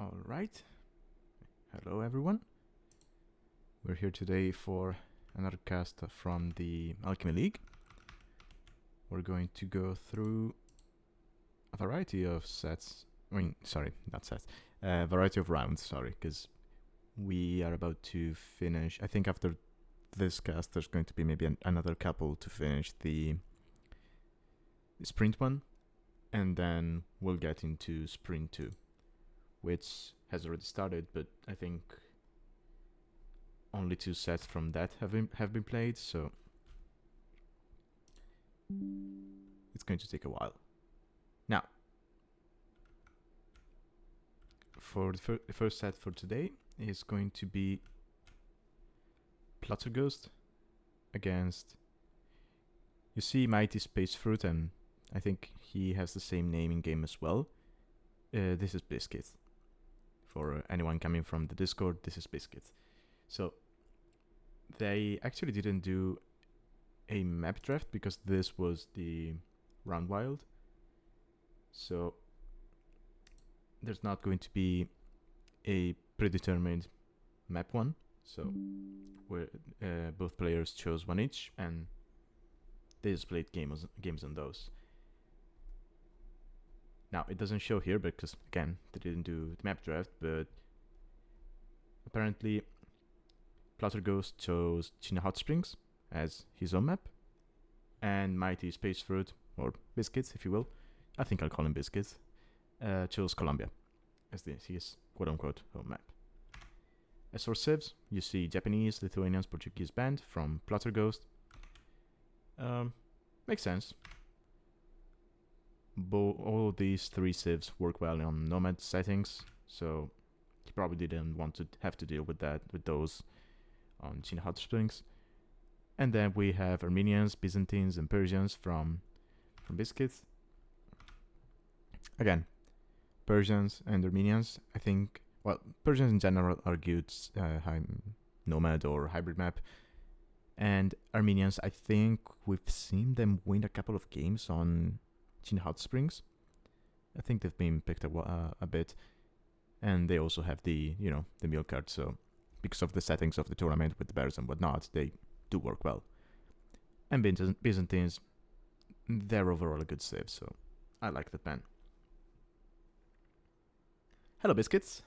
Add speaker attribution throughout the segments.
Speaker 1: All right. Hello, everyone. We're here today for another cast from the Alchemy League. We're going to go through a variety of sets. I mean, sorry, not sets. A variety of rounds, sorry, because we are about to finish. I think after this cast, there's going to be maybe another couple to finish the sprint one, and then we'll get into sprint 2, which has already started, but I think only 2 sets from that have been played, so it's going to take a while. Now, for the first set for today is going to be Pl0tterghost against, you see Mighty Space Fruit, and I think he has the same name in game as well. This is Biscuits. For anyone coming from the Discord, this is Biscuits. So they actually didn't do a map draft because this was the round wild. So there's not going to be a predetermined map one. So where both players chose one each, and they just played games on those. Now, it doesn't show here because, again, they didn't do the map draft, but apparently Pl0tterghost chose China Hot Springs as his own map, and Mighty Space Fruit, or Biscuits, if you will, I think I'll call him Biscuits, chose Colombia as his quote-unquote home map. As for civs, you see Japanese, Lithuanians, Portuguese band from Pl0tterghost. Makes sense. All these 3 civs work well on nomad settings, so he probably didn't want to have to deal with those on China Hot Springs. And then we have Armenians, Byzantines, and Persians from Biscuits. Again, Persians and Armenians, I think, well, Persians in general are good nomad or hybrid map. And Armenians, I think we've seen them win a couple of games on China Hot Springs. I think they've been picked up a bit. And they also have the meal card, so because of the settings of the tournament with the bears and whatnot, they do work well. And Byzantines, they're overall a good save, so I like that man. Hello, Biscuits.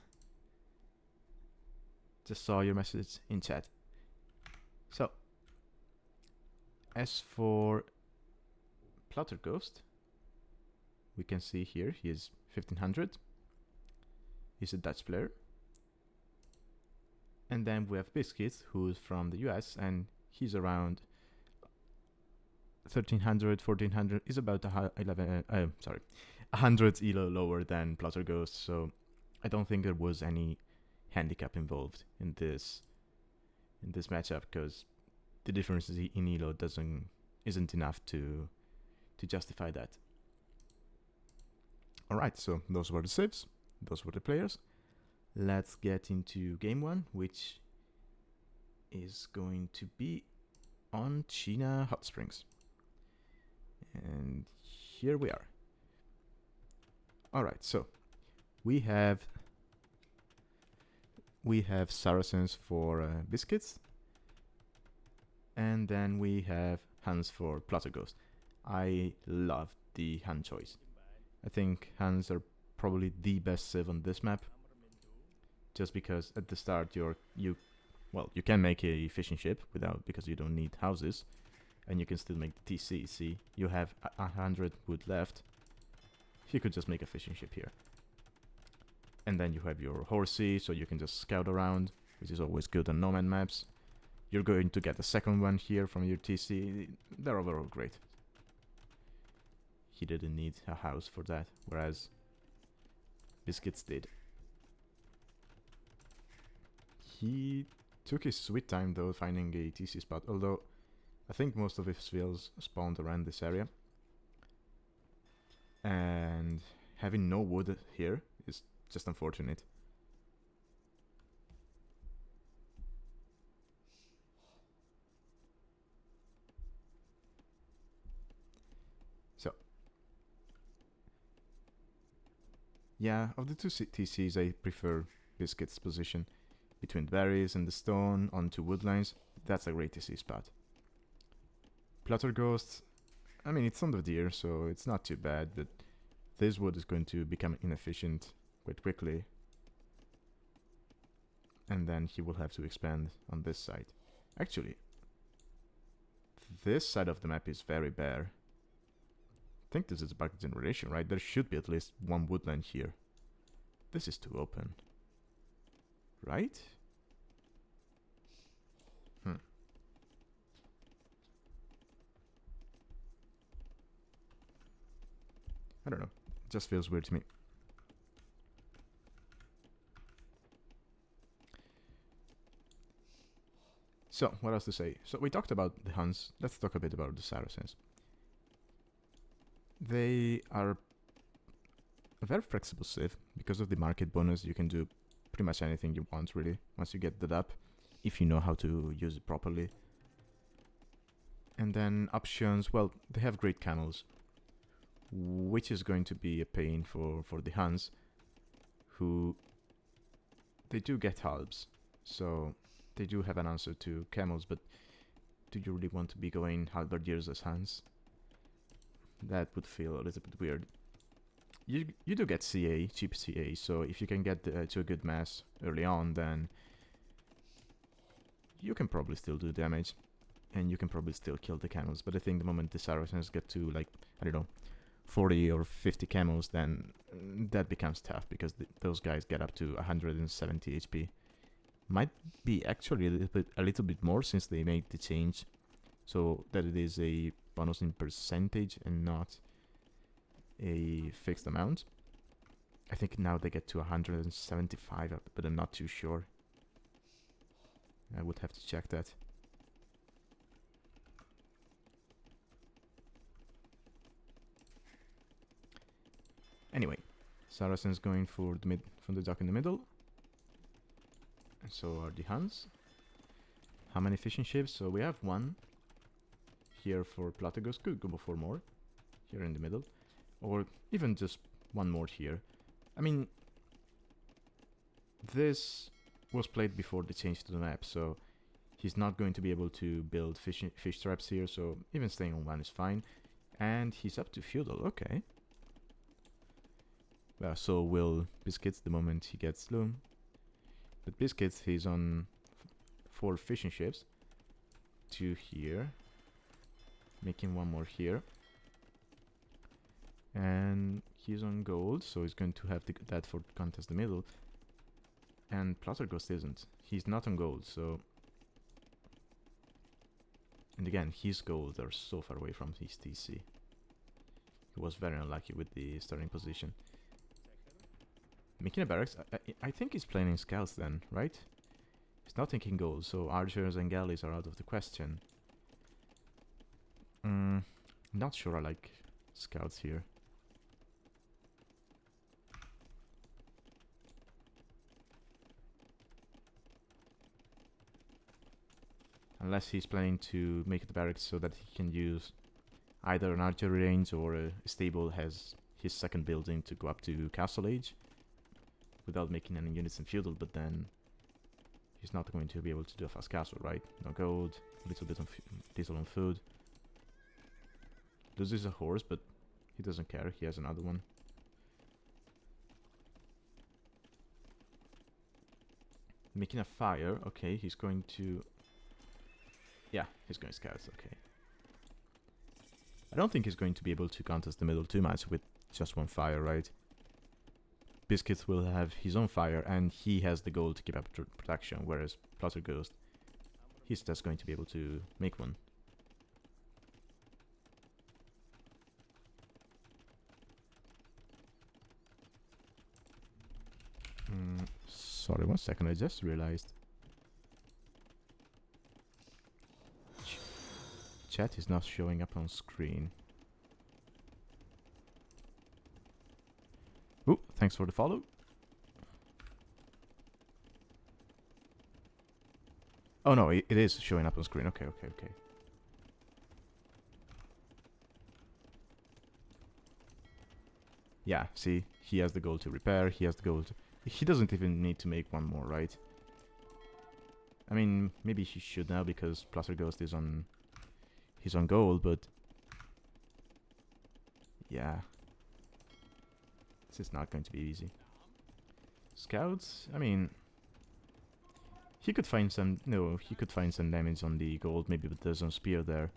Speaker 1: Just saw your message in chat. So, as for Pl0tterghost, we can see here he is 1500. He's a Dutch player. And then we have Biscuits, who's from the US, and he's around 1300, 1400. He's about 100 elo lower than Pl0tterghost, so I don't think there was any handicap involved in this matchup, because the difference in elo isn't enough to justify that. Alright, so those were the saves, those were the players. Let's get into game 1, which is going to be on China Hot Springs. And here we are. Alright, so we have Saracens for Biscuits, and then we have Hans for Pl0tterghost. I love the Han choice. I think Hans are probably the best civ on this map, just because at the start you can make a fishing ship because you don't need houses, and you can still make the TC. See, you have 100 wood left. You could just make a fishing ship here. And then you have your horsey, so you can just scout around, which is always good on nomad maps. You're going to get the second one here from your TC. They're overall great. He didn't need a house for that, whereas Biscuits did. He took his sweet time though finding a TC spot, although I think most of his villas spawned around this area. And having no wood here is just unfortunate. So Yeah, of the two TCs, I prefer Biscuits' position. Between berries and the stone onto woodlines, that's a great TC spot. Pl0tterghost, I mean, it's on the deer, so it's not too bad, but this wood is going to become inefficient quite quickly. And then he will have to expand on this side. Actually, this side of the map is very bare. I think this is a bug generation, right? There should be at least one woodland here. This is too open. Right? I don't know. It just feels weird to me. So, what else to say? So, we talked about the Huns. Let's talk a bit about the Saracens. They are a very flexible civ. Because of the market bonus, you can do pretty much anything you want, really, once you get that up, if you know how to use it properly. And then options, well, they have great canals, which is going to be a pain for the Huns, who they do get halbs, so they do have an answer to camels, but do you really want to be going halberdiers as Huns? That would feel a little bit weird. You do get CA, cheap CA, so if you can get to a good mass early on, then you can probably still do damage, and you can probably still kill the camels, but I think the moment the Saracens get to, like, I don't know, 40 or 50 camels, then that becomes tough, because those guys get up to 170 HP. Might be actually a little bit more, since they made the change, so that it is a bonus in percentage and not a fixed amount. I think now they get to 175, but I'm not too sure. I would have to check that. Anyway, Saracens going for the from the dock in the middle. And so are the Huns. How many fishing ships? So we have one here for Pl0tterghost. Could go for more here in the middle, or even just one more here. I mean, this was played before the change to the map, so he's not going to be able to build fish traps here, so even staying on one is fine. And he's up to feudal, okay. Well, so will Biscuits the moment he gets Loom. But Biscuits, he's on 4 fishing ships. 2 here. Making one more here. And he's on gold, so he's going to have that for contest the middle. And Pl0tterghost isn't. He's not on gold, so... And again, his gold are so far away from his TC. He was very unlucky with the starting position. Making a barracks, I think he's playing in scouts then, right? He's not thinking gold, so archers and galleys are out of the question. Not sure I like scouts here. Unless he's planning to make the barracks so that he can use either an archery range or a stable has his second building to go up to castle age without making any units in feudal, but then he's not going to be able to do a fast castle, right? No gold, a little bit of diesel on food. Loses a horse, but he doesn't care, he has another one. Making a fire, okay, he's going to... Yeah, he's going scouts, okay. I don't think he's going to be able to contest the middle too much with just one fire, right? Biscuits will have his own fire, and he has the gold to keep up protection, whereas Pl0tterghost, he's just going to be able to make one. Sorry, 1 second, I just realized. Chat is not showing up on screen. Ooh, thanks for the follow. Oh no, it is showing up on screen. Okay. Yeah, see, he has the gold to repair, he has the gold. He doesn't even need to make one more, right? I mean, maybe he should now because Pl0tterghost is on... He's on gold, but... Yeah. This is not going to be easy. Scouts, I mean... He could find some... No, he could find some damage on the gold, maybe with the zone spear there.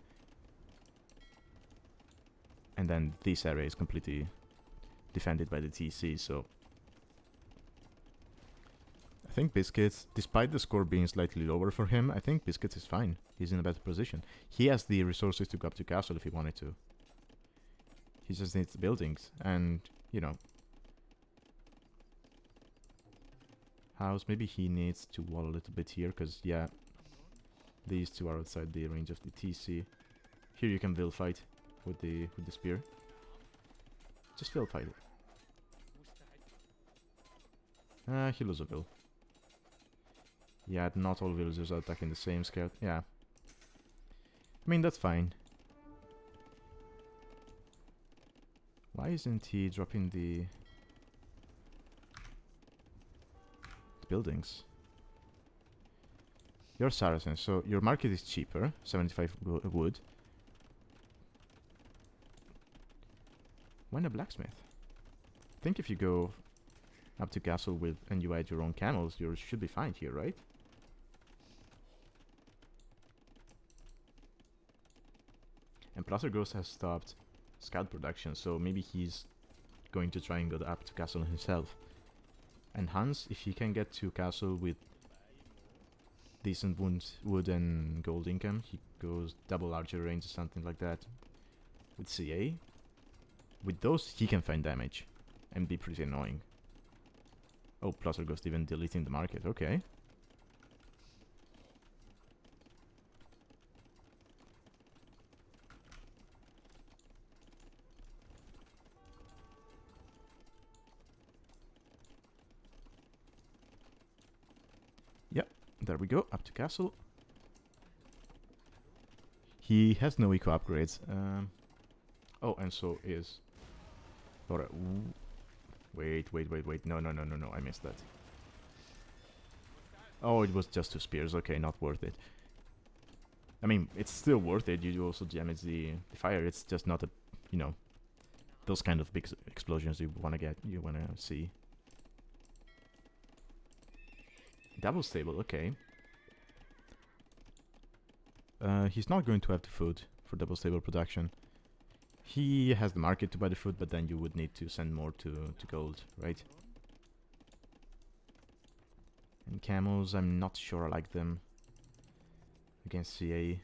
Speaker 1: And then this area is completely defended by the TC, so... I think Biscuits, despite the score being slightly lower for him, I think Biscuits is fine. He's in a better position. He has the resources to go up to castle if he wanted to. He just needs the buildings, and, you know... House, maybe he needs to wall a little bit here, because, yeah... These two are outside the range of the TC. Here you can will fight with the spear. Just will fight it. He loses a will. Yeah, not all villagers are attacking the same scout. Yeah. I mean, that's fine. Why isn't he dropping the buildings? You're Saracen, so your market is cheaper. 75 wood. When a blacksmith? I think if you go up to castle with and you add your own camels, you should be fine here, right? And Pl0tterghost has stopped scout production, so maybe he's going to try and go up to castle himself. And Hans, if he can get to castle with decent wood and gold income, he goes double archer range or something like that. With CA, with those he can find damage and be pretty annoying. Oh, Pl0tterghost even deleting the market, okay. Yep, there we go, up to castle. He has no eco upgrades. Oh, and so is... Alright, wait, no, I missed that. Oh, it was just 2 spears, okay, not worth it. I mean, it's still worth it, you also damage the fire, it's just not a, you know, those kind of big explosions you wanna see. Double stable, okay. He's not going to have the food for double stable production. He has the market to buy the food, but then you would need to send more to gold, right? And camels, I'm not sure I like them against CA.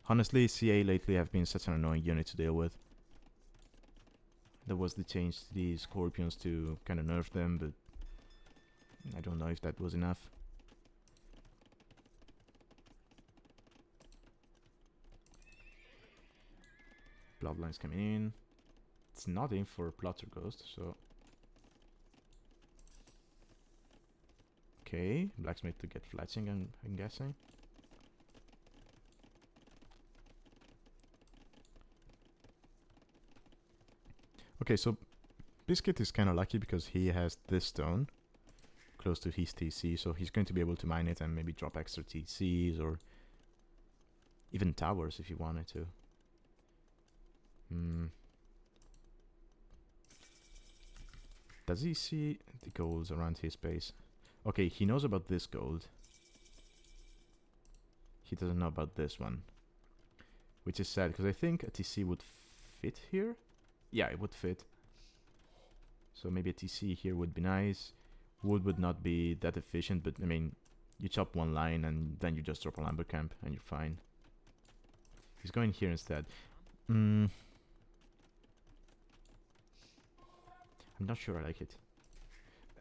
Speaker 1: Honestly, CA lately have been such an annoying unit to deal with. There was the change to the scorpions to kind of nerf them, but I don't know if that was enough. Bloodlines coming in. It's not in for Pl0tterghost, so... Okay, blacksmith to get fletching, I'm guessing. Okay, so Biscuit is kind of lucky because he has this stone close to his TC, so he's going to be able to mine it and maybe drop extra TCs or even towers if he wanted to. Does he see the golds around his base? Okay, he knows about this gold. He doesn't know about this one. Which is sad, because I think a TC would fit here. Yeah, it would fit. So maybe a TC here would be nice. Wood would not be that efficient, but I mean, you chop one line and then you just drop a lumber camp and you're fine. He's going here instead. I'm not sure I like it.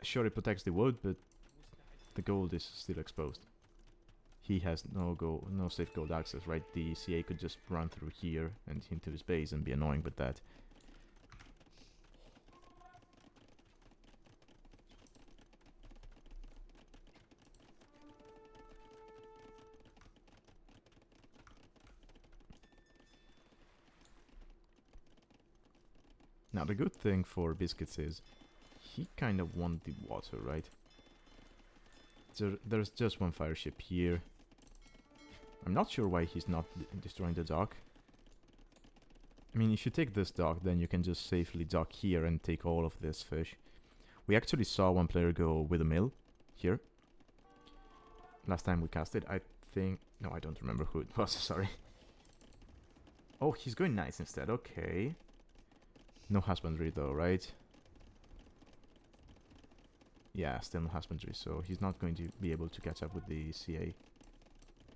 Speaker 1: Sure, it protects the wood, but the gold is still exposed. He has no safe gold access, right? The CA could just run through here and into his base and be annoying with that. Now the good thing for Biscuits is he kind of won the water, right? So there's just one fire ship here. I'm not sure why he's not destroying the dock. I mean, if you take this dock, then you can just safely dock here and take all of this fish. We actually saw one player go with a mill here. Last time we cast it, I think... No, I don't remember who it was, sorry. Oh, he's going nice instead, okay. No husbandry though, right? Yeah, still no husbandry, so he's not going to be able to catch up with the CA.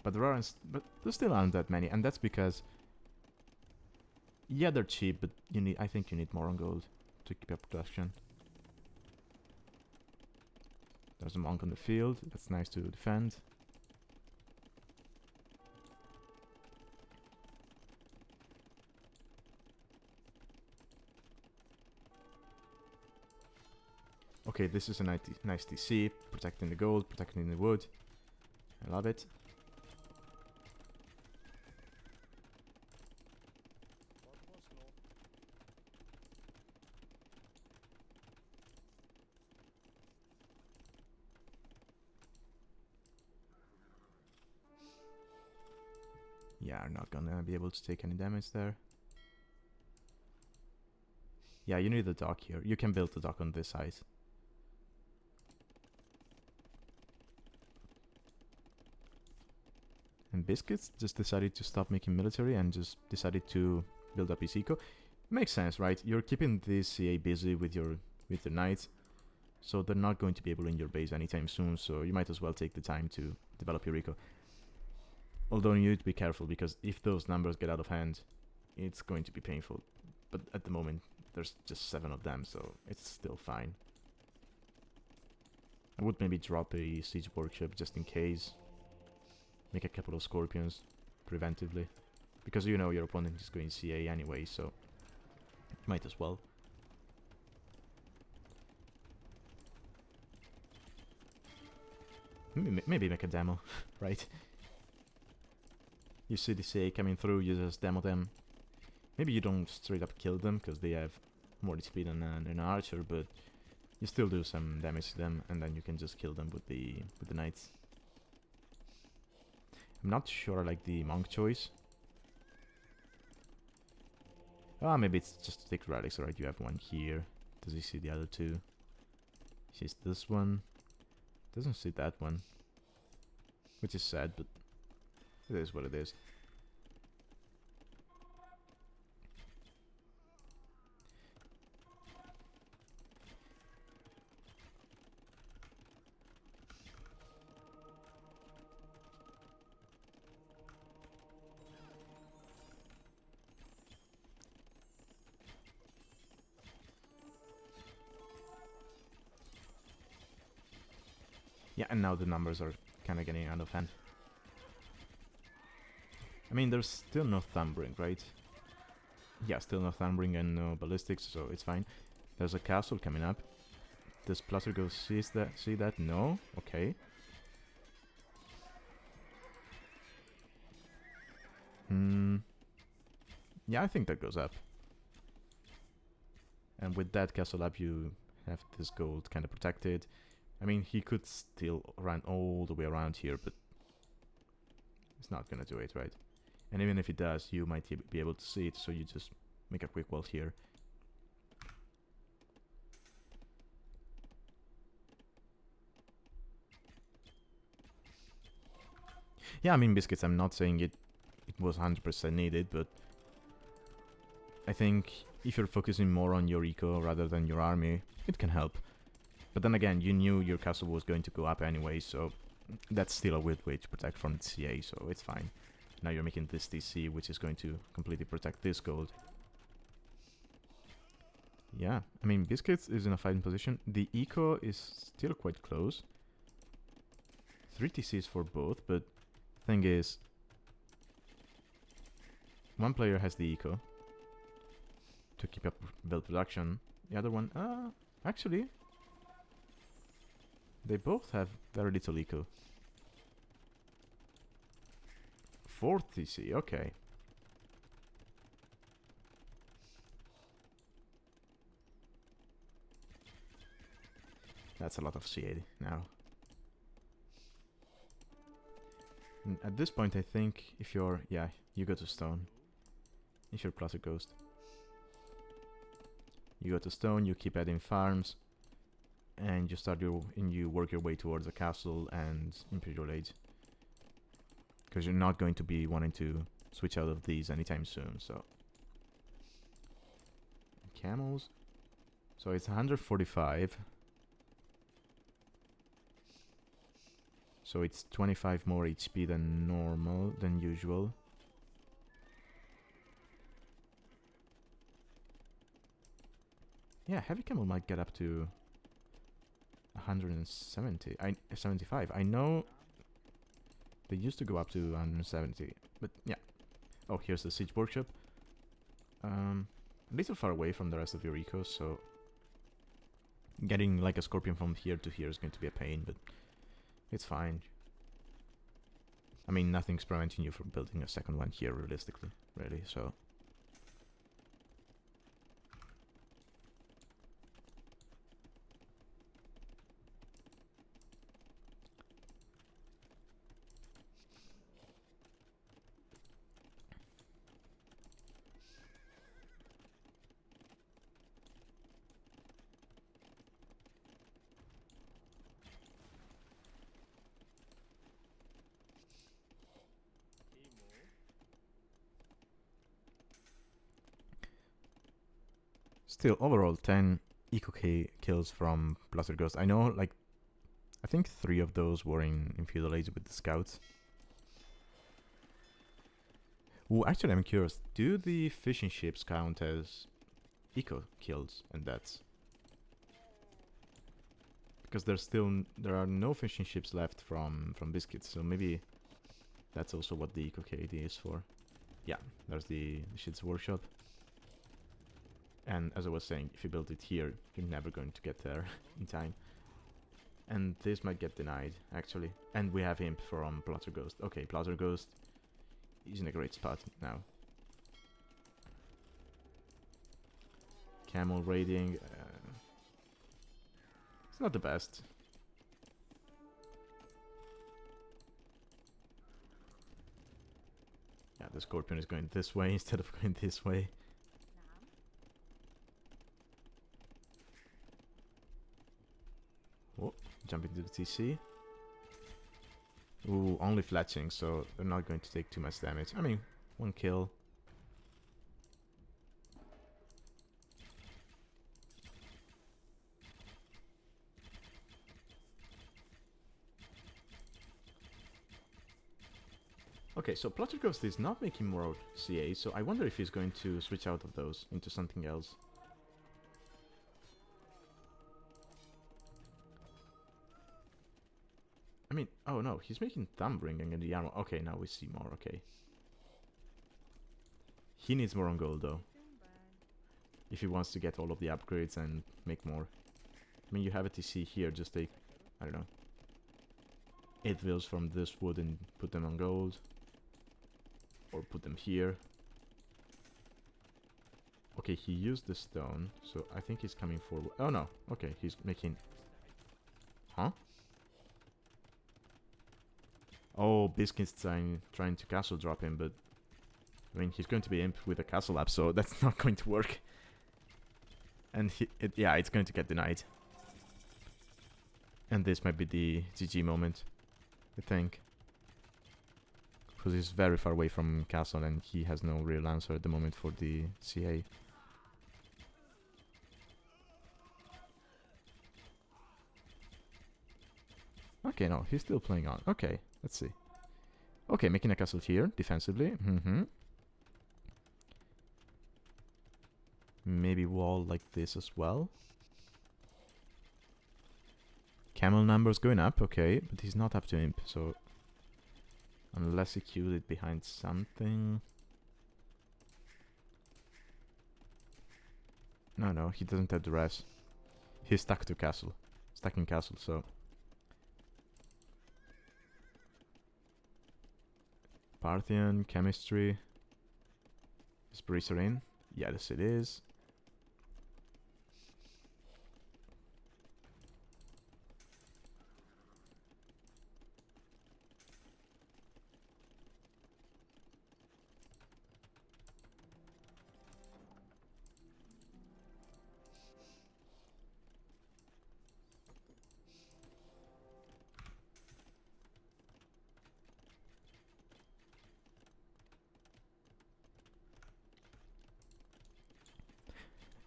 Speaker 1: But there still aren't that many, and that's because... Yeah, they're cheap, but I think you need more on gold to keep up production. There's a monk on the field, that's nice to defend. Okay, this is a nice TC, protecting the gold, protecting the wood. I love it. Yeah, I'm not gonna be able to take any damage there. Yeah, you need the dock here. You can build the dock on this side. And Biscuits just decided to stop making military and just decided to build up his eco. Makes sense, right? You're keeping this CA busy with the knights, so they're not going to be able in your base anytime soon, so you might as well take the time to develop your eco. Although you need to be careful, because if those numbers get out of hand, it's going to be painful. But at the moment, there's just 7 of them, so it's still fine. I would maybe drop a siege workshop just in case. Make a couple of scorpions preventively, because you know your opponent is going CA anyway, so might as well. Maybe make a demo, right? You see the CA coming through, you just demo them. Maybe you don't straight up kill them, because they have more HP than an archer, but you still do some damage to them, and then you can just kill them with the knights. I'm not sure I like the monk choice. Ah, maybe it's just to take relics, right? You have one here. Does he see the other two? He sees this one. Doesn't see that one. Which is sad, but it is what it is. Yeah, and now the numbers are kind of getting out of hand. I mean, there's still no thumbering, right? Yeah, still no thumbering and no ballistics, so it's fine. There's a castle coming up. Does Pl0tterghost see that? No? Okay. Yeah, I think that goes up. And with that castle up, you have this gold kind of protected. I mean, he could still run all the way around here, but it's not gonna do it, right? And even if it does, you might be able to see it, so you just make a quick wall here. Yeah, I mean, Biscuits, I'm not saying it was 100% needed, but I think if you're focusing more on your eco rather than your army, it can help. But then again, you knew your castle was going to go up anyway, so that's still a weird way to protect from the CA, so it's fine. Now you're making this TC, which is going to completely protect this gold. Yeah, I mean, Biscuits is in a fighting position. The eco is still quite close. 3 TCs for both, but thing is, one player has the eco to keep up build production. The other one, actually, they both have very little eco. 4 TC, okay. That's a lot of CA now. And at this point, I think if you're... Yeah, you go to stone. If you're Pl0tterghost. You go to stone, you keep adding farms. And you start you work your way towards a castle and Imperial Age. Because you're not going to be wanting to switch out of these anytime soon, so... Camels. So it's 145. So it's 25 more HP than normal, than usual. Yeah, heavy camel might get up to 170. 75. I know they used to go up to 170, but yeah. Oh, here's the siege workshop. A little far away from the rest of your ecos, so getting like a scorpion from here to here is going to be a pain, but it's fine. I mean, nothing's preventing you from building a second one here, realistically, really, so... Still, overall, 10 eco kills from Pl0tterghost. I know, like, I think 3 of those were in Feudal Age with the scouts. Ooh, actually, I'm curious. Do the fishing ships count as eco kills and deaths? Because there are no fishing ships left from Biscuits, so maybe that's also what the eco KD is for. Yeah, there's the ship's workshop. And as I was saying, if you build it here, you're never going to get there in time. And this might get denied, actually. And we have Imp from Pl0tterghost. Okay, Pl0tterghost is in a great spot now. Camel raiding. It's not the best. Yeah, the Scorpion is going this way instead of going this way. Oh, jump into the TC. Ooh, only fletching, so they're not going to take too much damage. I mean, 1 kill. Okay, so Pl0tterghost is not making more CA, so I wonder if he's going to switch out of those into something else. I mean, oh no, he's making Thumbring and the armor. Okay, now we see more, okay. He needs more on gold though. If he wants to get all of the upgrades and make more. I mean, you have a TC here, just take, I don't know, 8 wheels from this wood and put them on gold. Or put them here. Okay, he used the stone, so I think he's coming forward. Oh no, okay, he's making... Huh? Oh, Biscuits trying to castle drop him, but... I mean, he's going to be imp with a castle up, so that's not going to work. And yeah, it's going to get denied. And this might be the GG moment, I think. Because he's very far away from castle and he has no real answer at the moment for the CA. Okay, no, he's still playing on. Okay, let's see. Okay, making a castle here, defensively. Maybe wall like this as well. Camel numbers going up, okay, but he's not up to imp, so... Unless he queued it behind something... No, he doesn't have the res. He's stuck to castle. Stuck in castle, so... Parthian, chemistry... Is Bracer in? Yes, it is.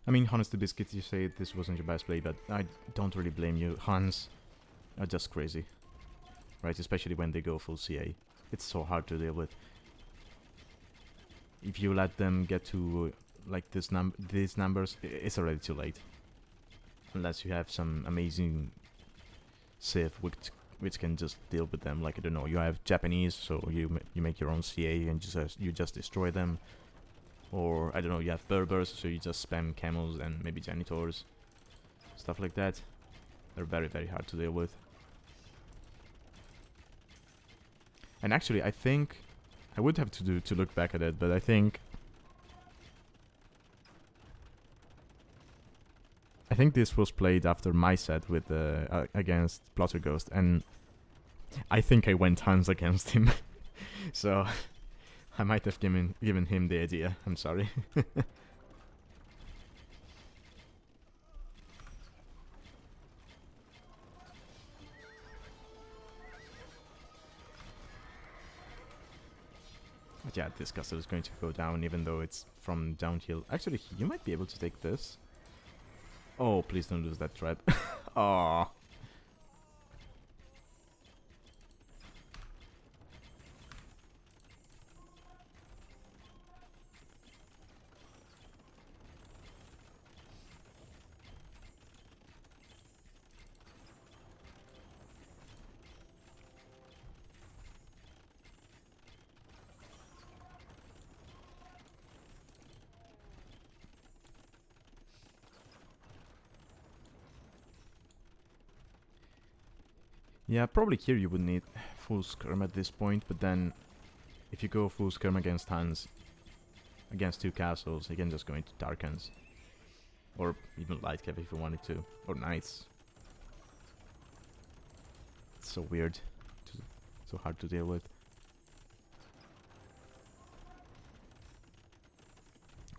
Speaker 1: I mean, honestly, Biscuits, you say this wasn't your best play, but I don't really blame you. Hans are just crazy, right? Especially when they go full CA. It's so hard to deal with. If you let them get to like these numbers, it's already too late. Unless you have some amazing Civ which can just deal with them. Like, I don't know, you have Japanese, so you make your own CA and you just destroy them. Or, I don't know, you have Berbers, so you just spam camels and maybe janitors. Stuff like that. They're very, very hard to deal with. And actually, I think... I would have to look back at it, but I think this was played after my set with against Pl0tterghost, and I think I went Hans against him. So I might have given him the idea. I'm sorry. But yeah, this castle is going to go down, even though it's from downhill. Actually, you might be able to take this. Oh, please don't lose that trap. Oh. Yeah, probably here you would need full skirm at this point, but then if you go full skirm against Hans, against two castles, you can just go into Tarkans. Or even light cav if you wanted to. Or knights. It's so weird. So hard to deal with.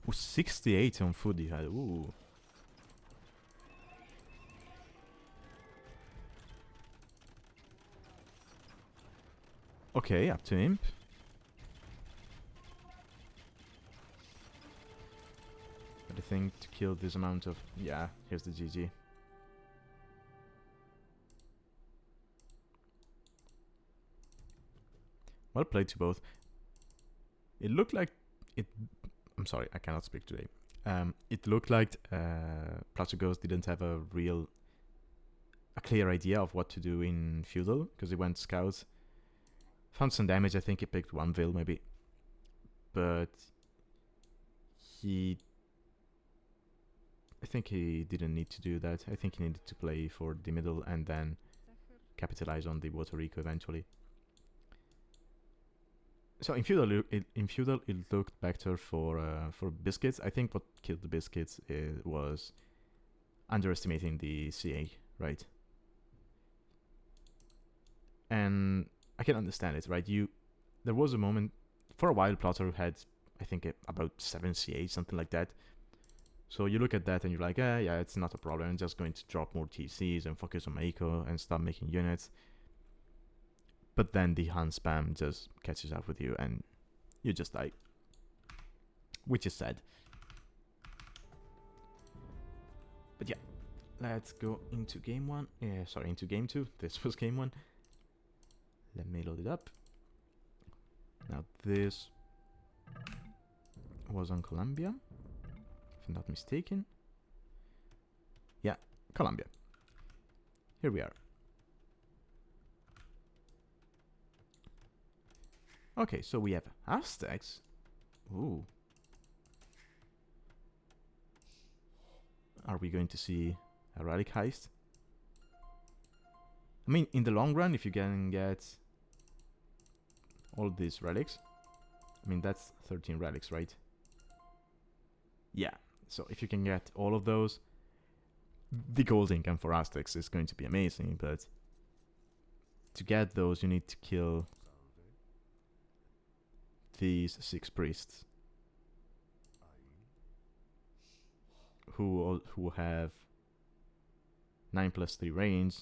Speaker 1: Ooh, 68 on food he had. Ooh. Okay, up to imp. But I think to kill this amount of... Yeah, here's the GG. Well played to both. It looked like... I'm sorry, I cannot speak today. It looked like Pl0tterghost didn't have a clear idea of what to do in Feudal, because he went scouts. Found some damage, I think he picked one Veil maybe. But I think he didn't need to do that. I think he needed to play for the middle and then capitalize on the water eco eventually. So in Feudal it looked better for Biscuits. I think what killed the Biscuits was underestimating the CA, right? And I can understand it, right? There was a moment, for a while Pl0tterghost had, I think, about 7 CA, something like that. So you look at that and you're like, yeah, it's not a problem. I'm just going to drop more TCs and focus on eco and stop making units. But then the Hans spam just catches up with you and you just die. Which is sad. But yeah, let's go into game 1. Into game 2. This was game 1. Let me load it up. Now this was on Colombia, if I'm not mistaken. Yeah, Colombia. Here we are. Okay, so we have Aztecs. Ooh. Are we going to see a relic heist? I mean, in the long run, if you can get all these relics, I mean, that's 13 relics, right? Yeah, so if you can get all of those, the gold income for Aztecs is going to be amazing, but to get those, you need to kill these 6 priests who have 9+3 range.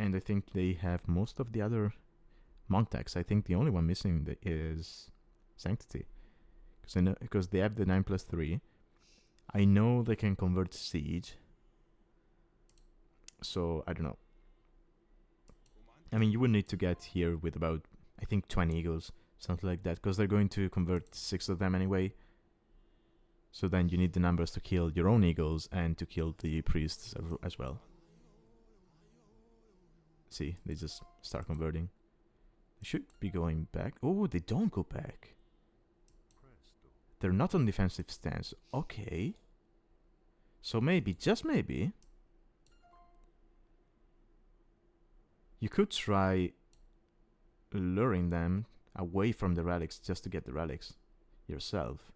Speaker 1: And I think they have most of the other monk decks. I think the only one missing is Sanctity. Because they have the 9+3. I know they can convert siege. So, I don't know. I mean, you would need to get here with about, I think, 20 eagles. Something like that. Because they're going to convert 6 of them anyway. So then you need the numbers to kill your own eagles and to kill the priests as well. See, they just start converting. They should be going back. Oh, they don't go back. They're not on defensive stance. Okay. So maybe, just maybe, you could try luring them away from the relics just to get the relics yourself.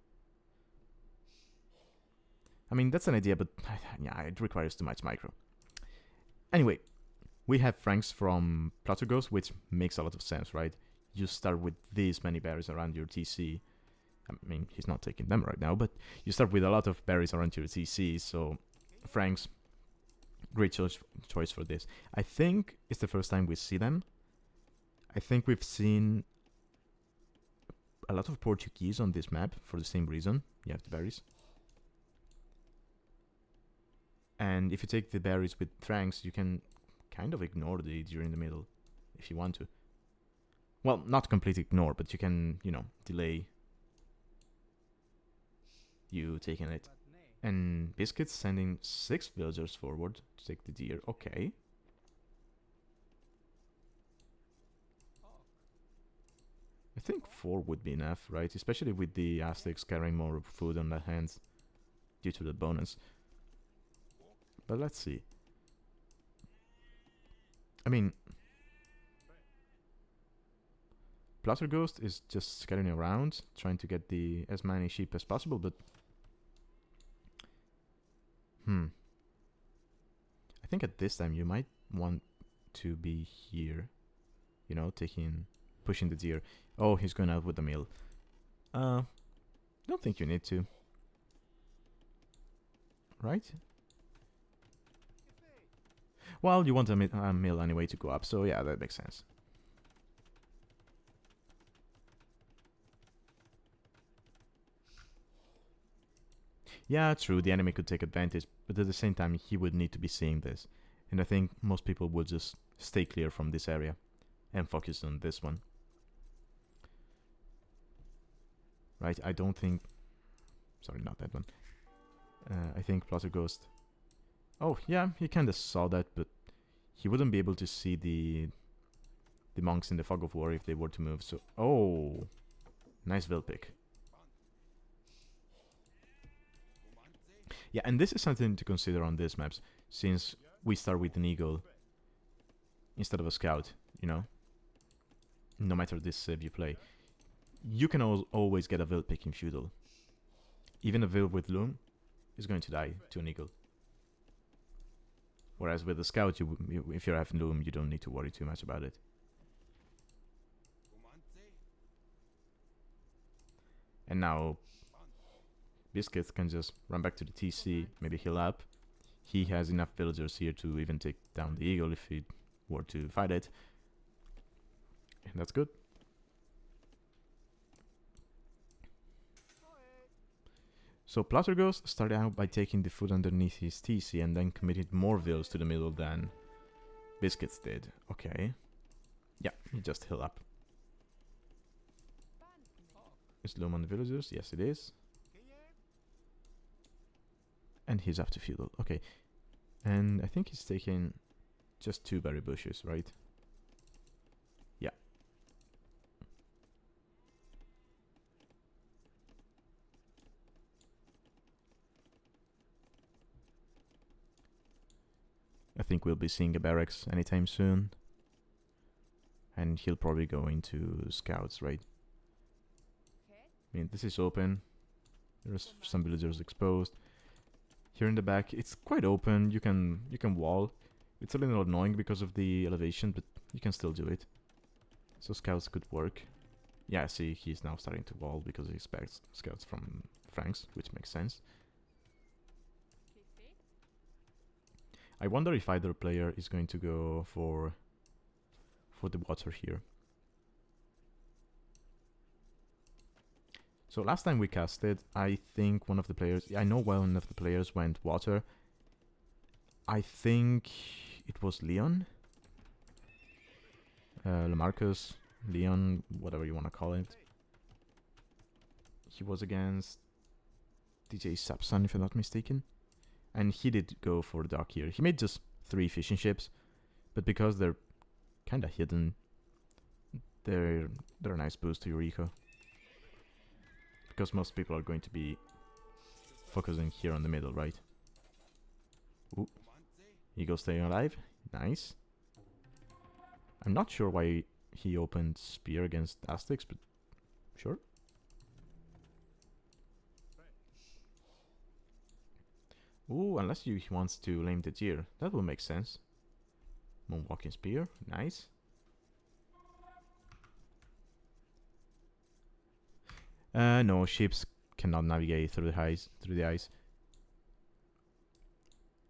Speaker 1: I mean, that's an idea, but yeah, it requires too much micro. Anyway, we have Franks from Pl0tterghost, which makes a lot of sense, right? You start with this many berries around your TC. I mean, he's not taking them right now, but you start with a lot of berries around your TC, so Franks, great choice for this. I think it's the first time we see them. I think we've seen a lot of Portuguese on this map for the same reason. You have the berries. And if you take the berries with Franks, you can kind of ignore the deer in the middle if you want to. Well, not completely ignore, but you can, you know, delay you taking it. And Biscuits sending 6 villagers forward to take the deer. Okay. I think 4 would be enough, right? Especially with the Aztecs carrying more food on their hands due to the bonus. But let's see. I mean, Pl0tterghost is just scattering around, trying to get as many sheep as possible, but I think at this time you might want to be here, you know, pushing the deer. Oh, he's going out with the mill. Don't think you need to. Right? Well, you want a mill anyway to go up, so yeah, that makes sense. Yeah, true, the enemy could take advantage, but at the same time he would need to be seeing this. And I think most people would just stay clear from this area and focus on this one. Right, I don't think... Sorry, not that one. I think Pl0tterghost... Oh, yeah, he kinda saw that, but he wouldn't be able to see the monks in the Fog of War if they were to move, so... Oh! Nice Vil pick. Yeah, and this is something to consider on these maps, since we start with an eagle instead of a scout, you know? No matter this civ you play. You can always get a Vil pick in Feudal. Even a Vil with Loom is going to die to an eagle. Whereas with the scout, if you have Loom, you don't need to worry too much about it. And now Biscuits can just run back to the TC, maybe heal up. He has enough villagers here to even take down the eagle if he were to fight it. And that's good. So Pl0tterghost started out by taking the food underneath his TC and then committed more vills to the middle than Biscuits did. Okay. Yeah, he just heal up. Is Loom on the villagers? Yes, it is. And he's up to Feudal. Okay. And I think he's taking just 2 berry bushes, right? Yeah. I think we'll be seeing a barracks anytime soon. And he'll probably go into scouts, right? I mean, this is open. There's some villagers exposed. Here in the back, it's quite open. You can wall. It's a little annoying because of the elevation, but you can still do it. So scouts could work. Yeah, see, he's now starting to wall because he expects scouts from Franks, which makes sense. I wonder if either player is going to go for the water here. So last time we casted, I think one of the players... I know one of the players went water. I think it was Leon. Lamarcus, Leon, whatever you want to call it. He was against DJ Sapsan, if I'm not mistaken. And he did go for dock here. He made just 3 fishing ships, but because they're kind of hidden, they're a nice boost to your eco. Because most people are going to be focusing here on the middle, right? Ooh. Eagle staying alive. Nice. I'm not sure why he opened Spear against Aztecs, but sure. Ooh, unless he wants to lame the deer. That will make sense. Moonwalking Spear. Nice. No, ships cannot navigate through the ice.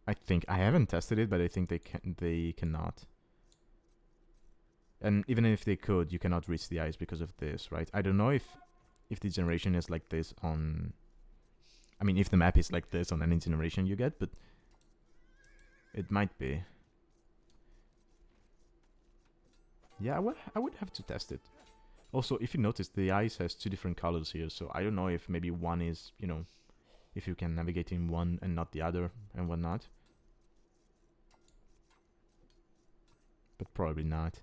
Speaker 1: I think I haven't tested it, but I think they cannot. And even if they could, you cannot reach the ice because of this, right? I don't know if the generation is like this on... I mean, if the map is like this on any generation you get, but it might be. Yeah, I would have to test it. Also, if you notice, the ice has 2 different colors here, so I don't know if maybe one is, you know, if you can navigate in one and not the other, and whatnot. But probably not.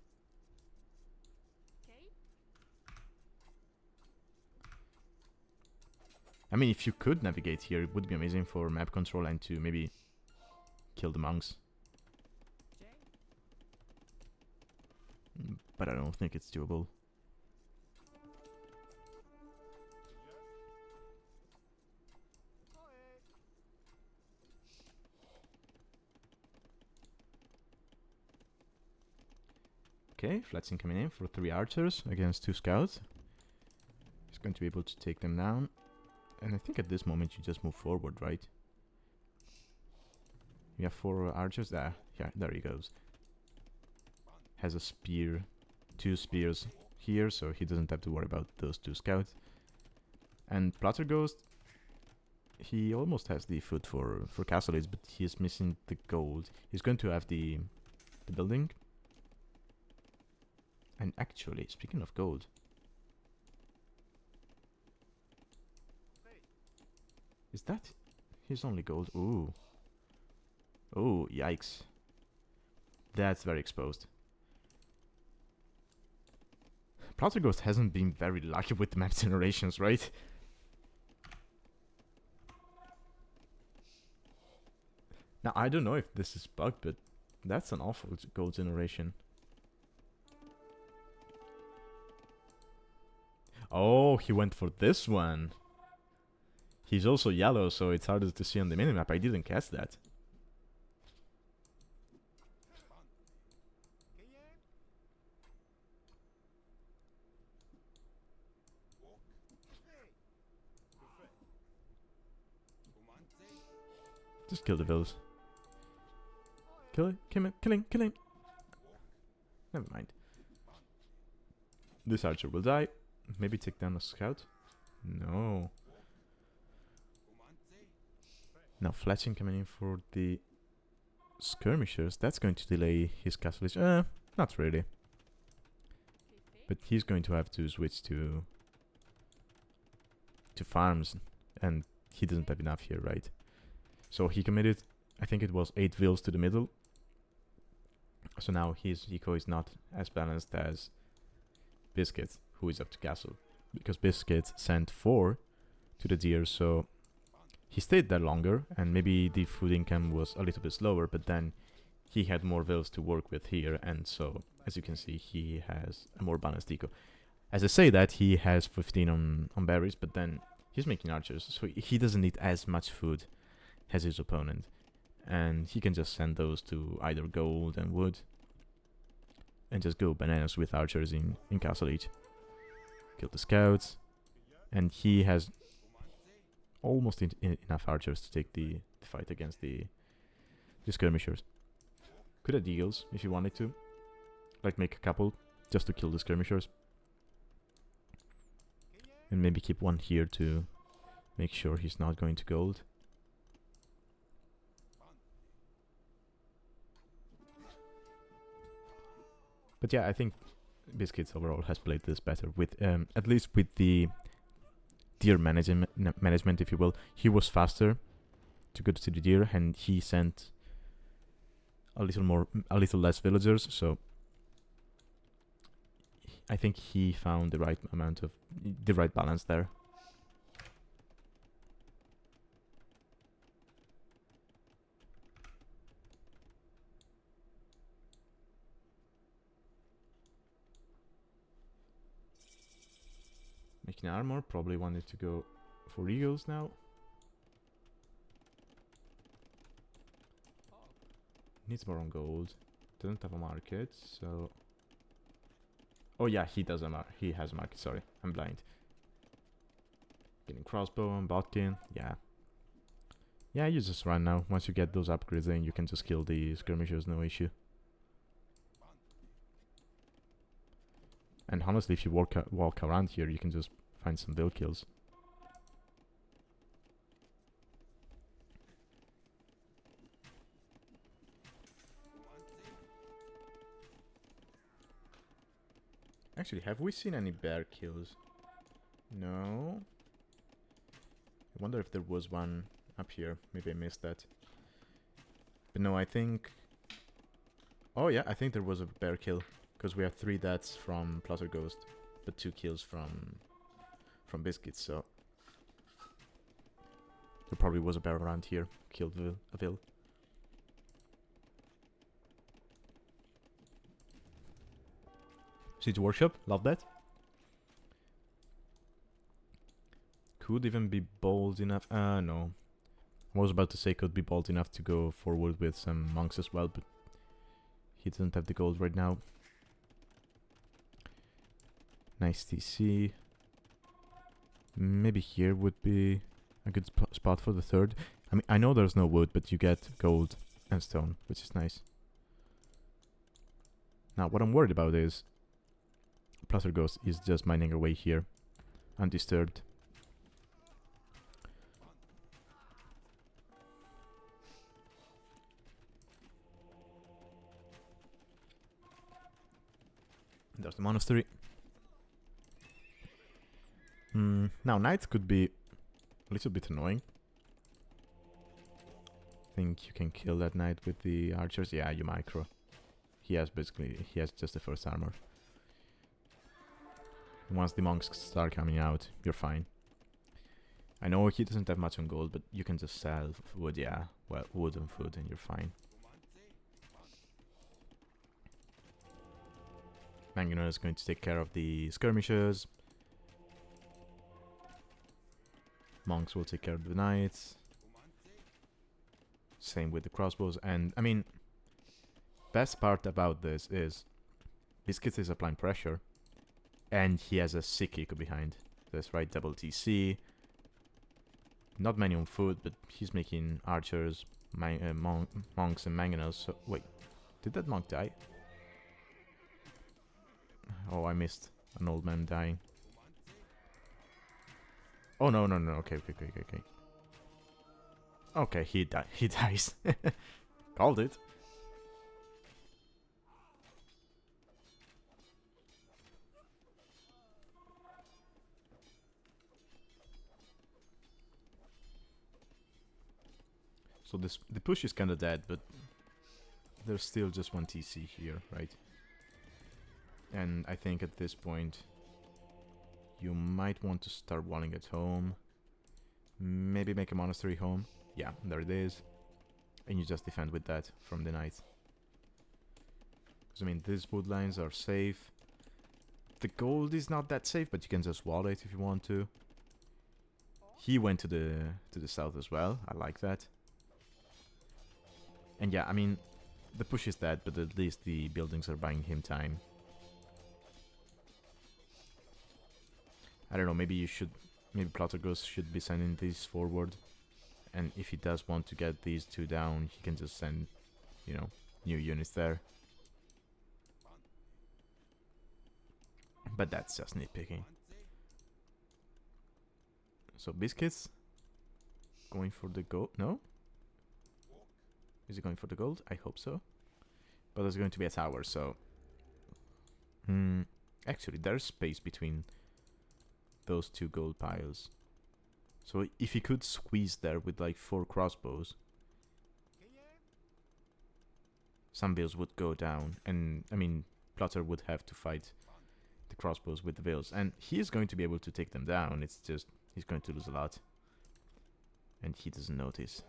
Speaker 1: I mean, if you could navigate here, it would be amazing for map control and to maybe kill the monks. But I don't think it's doable. Okay, Flatsin coming in for 3 archers against 2 scouts. He's going to be able to take them down. And I think at this moment you just move forward, right? You have 4 archers there. Yeah, there he goes. Has a spear, 2 spears here, so he doesn't have to worry about those 2 scouts. And Pl0tterghost, he almost has the food for castle aids, but he is missing the gold. He's going to have the building. And actually, speaking of gold, is that his only gold? Ooh. Oh, yikes. That's very exposed. Pl0tterghost hasn't been very lucky with the map generations, right? Now, I don't know if this is bugged, but that's an awful gold generation. Oh, he went for this one. He's also yellow, so it's harder to see on the minimap. I didn't catch that. Just kill the vills. Kill it, kill him, kill him. Never mind. This archer will die. Maybe take down a scout. No. Now Fletching coming in for the skirmishers. That's going to delay his castle. Not really. But he's going to have to switch to farms, and he doesn't have enough here, right? So he committed, I think it was 8 vills to the middle. So now his eco is not as balanced as Biscuits, who is up to castle. Because Biscuits sent 4 to the deer, so he stayed there longer, and maybe the food income was a little bit slower, but then he had more vills to work with here, and so, as you can see, he has a more balanced eco. As I say that, he has 15 on berries, but then he's making archers, so he doesn't need as much food as his opponent. And he can just send those to either gold and wood, and just go bananas with archers in Castle Age. Kill the scouts, and he has almost enough archers to take the fight against the skirmishers. Could have deals if you wanted to, like make a couple just to kill the skirmishers. And maybe keep one here to make sure he's not going to gold. But yeah, I think Biscuits overall has played this better with at least with the deer management, if you will. He was faster to go to the deer, and he sent a little less villagers. So I think he found the right balance there. Making armor, probably wanted to go for eagles now. Needs more on gold. Doesn't have a market, so... Oh yeah, he has a market, sorry. I'm blind. Getting crossbow and botkin, yeah. Yeah, you just run now. Once you get those upgrades, then you can just kill the skirmishers, no issue. And honestly, if you walk around here, you can just find some bill kills. Actually, have we seen any bear kills? No. I wonder if there was one up here. Maybe I missed that. But no, I think... Oh yeah, I think there was a bear kill. Because we have 3 deaths from Pl0tterghost, but 2 kills from Biscuits, so... There probably was a bear around here. Killed a vill. Siege Workshop, love that. Could even be bold enough... no. I was about to say could be bold enough to go forward with some monks as well, but... He doesn't have the gold right now. Nice TC. Maybe here would be a good spot for the 3rd. I mean, I know there's no wood, but you get gold and stone, which is nice. Now, what I'm worried about is... Pl0tterghost is just mining away here, undisturbed. There's the monastery. Now, knights could be a little bit annoying. Think you can kill that knight with the archers? Yeah, you micro. He has just the first armor. Once the monks start coming out, you're fine. I know he doesn't have much on gold, but you can just sell wood, yeah. Well, wood and food, and you're fine. Mangoner is going to take care of the skirmishers. Monks will take care of the knights. Same with the crossbows. And, I mean, best part about this is Biscuits is applying pressure. And he has a sick eco behind. That's right, double TC. Not many on foot, but he's making archers, monks and mangonels. So, wait, did that monk die? Oh, I missed an old man dying. Oh, no. Okay. Okay, he dies. Called it. So the push is kinda dead, but there's still just 1 TC here, right? And I think at this point you might want to start walling at home. Maybe make a monastery home. Yeah, there it is. And you just defend with that from the knights. Because I mean, these woodlines are safe. The gold is not that safe, but you can just wall it if you want to. He went to the south as well. I like that. And yeah, I mean, the push is dead, but at least the buildings are buying him time. I don't know, maybe Pl0tterghost should be sending these forward. And if he does want to get these 2 down, he can just send, you know, new units there. But that's just nitpicking. So Biscuits going for the gold. No? Is he going for the gold? I hope so. But there's going to be a tower, so... Actually, there's space between those two gold piles. So if he could squeeze there with like 4 crossbows, some bills would go down. And, I mean, Pl0tter would have to fight the crossbows with the bills. And he is going to be able to take them down. It's just, he's going to lose a lot. And he doesn't notice.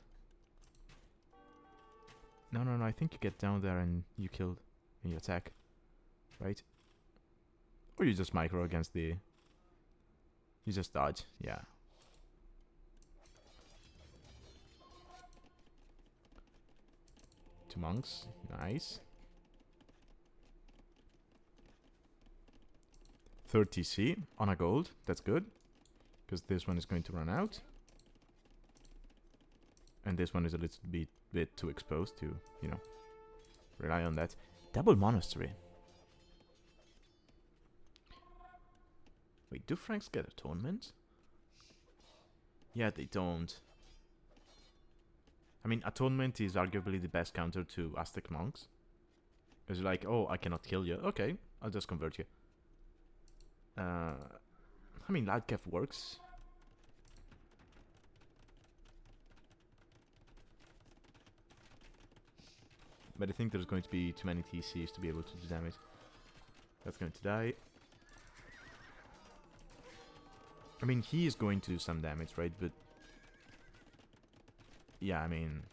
Speaker 1: No, no, no, I think you get down there and you kill and you attack. Right? Or you just micro against the... You just dodge, yeah. Two monks, nice. 30 TC on a gold, that's good. Because this one is going to run out. And this one is a little bit too exposed to, you know, rely on that. Double monastery. Wait, do Franks get atonement? Yeah, they don't. I mean, atonement is arguably the best counter to Aztec monks. It's like, oh, I cannot kill you. Okay, I'll just convert you. I mean, Lightcap works. But I think there's going to be too many TCs to be able to do damage. That's going to die. I mean, he is going to do some damage, right? But... yeah, I mean...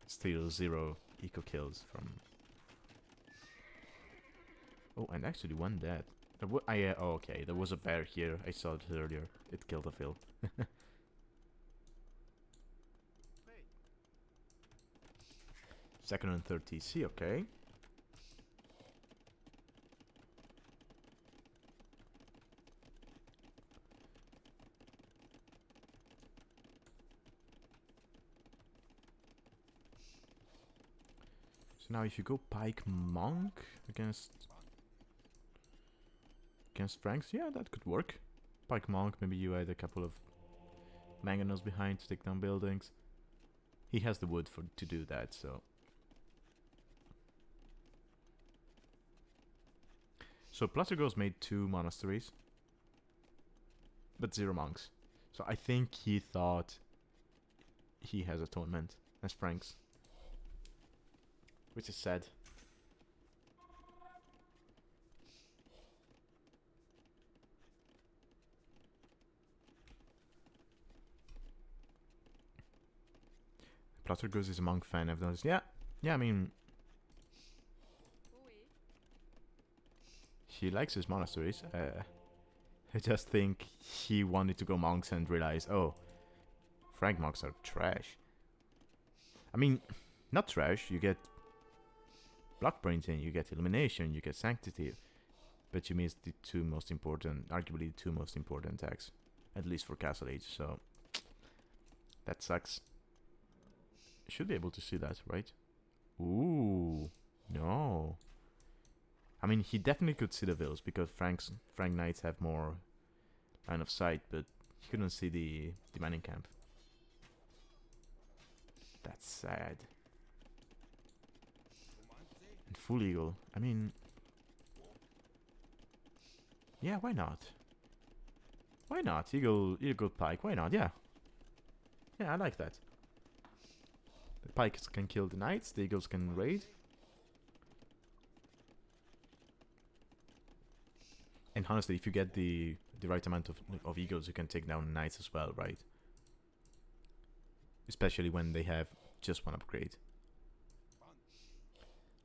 Speaker 1: still 0 eco kills from... Oh, and actually one dead. Oh, okay, there was a bear here. I saw it earlier. It killed a Phil. Second and third TC, okay. So now if you go Pike Monk against Franks, yeah, that could work. Pike Monk, maybe you add a couple of mangonels behind to take down buildings. He has the wood to do that, so... So Pl0tterghost made 2 monasteries, but 0 monks. So I think he thought he has atonement as Franks, which is sad. Pl0tterghost is a monk fan, I've noticed. Yeah, I mean... he likes his monasteries. I just think he wanted to go monks and realized, oh, Frank monks are trash. I mean, not trash, you get block printing, you get illumination, you get sanctity, but you miss the 2 most important, arguably the 2 most important tags, at least for Castle Age, so that sucks. You should be able to see that, right? Ooh, no. I mean, he definitely could see the vills, because Frank Knights have more line of sight, but he couldn't see the mining camp. That's sad. And full eagle. I mean... yeah, why not? Why not? Eagle pike, why not? Yeah. Yeah, I like that. The pikes can kill the knights, the eagles can raid. And honestly, if you get the right amount of eagles, you can take down knights as well, right? Especially when they have just 1 upgrade.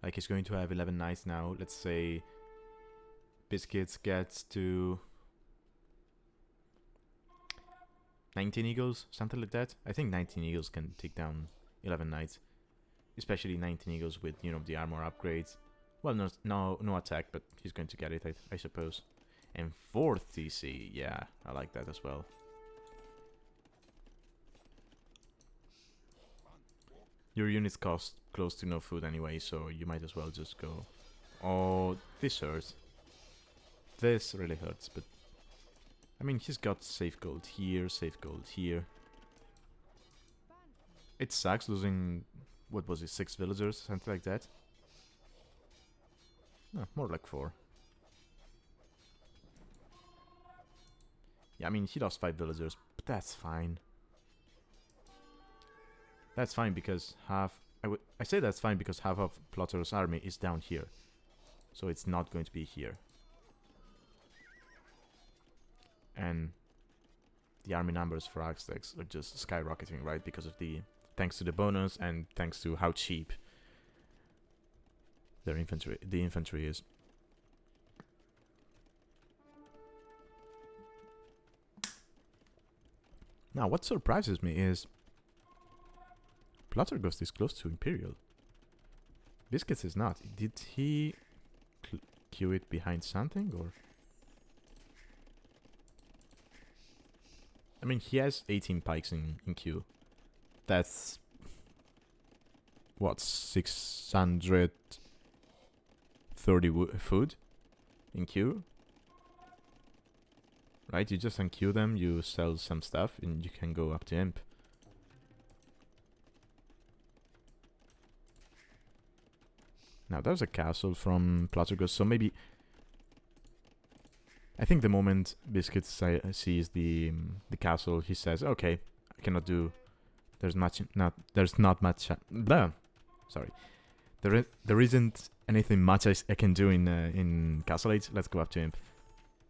Speaker 1: Like, he's going to have 11 knights now. Let's say Biscuits gets to 19 eagles, something like that. I think 19 eagles can take down 11 knights. Especially 19 eagles with, you know, the armor upgrades. Well, no attack, but he's going to get it, I suppose. And 4th TC, yeah, I like that as well. Your units cost close to no food anyway, so you might as well just go. Oh, this hurts. This really hurts, but I mean, he's got safe gold here, safe gold here. It sucks losing, what was it, 6 villagers, something like that. No, more like 4. Yeah, I mean, he lost 5 villagers, but that's fine. That's fine because I say that's fine because half of Pl0tter's army is down here. So it's not going to be here. And the army numbers for Aztecs are just skyrocketing, right? Because of the... Thanks to the bonus and thanks to how cheap their infantry is. Now, what surprises me is Pl0tterghost is close to Imperial. Biscuits is not. Did he queue it behind something, or? I mean, he has 18 pikes in queue. That's... what, 630 food in queue? Right, you just unqueue them, you sell some stuff, and you can go up to imp. Now, there's a castle from Pl0tterghost, so maybe... I think the moment Biscuits sees the castle, he says, okay, I cannot do... There's not much... Sorry. There isn't anything much I can do in Castle Age. Let's go up to imp.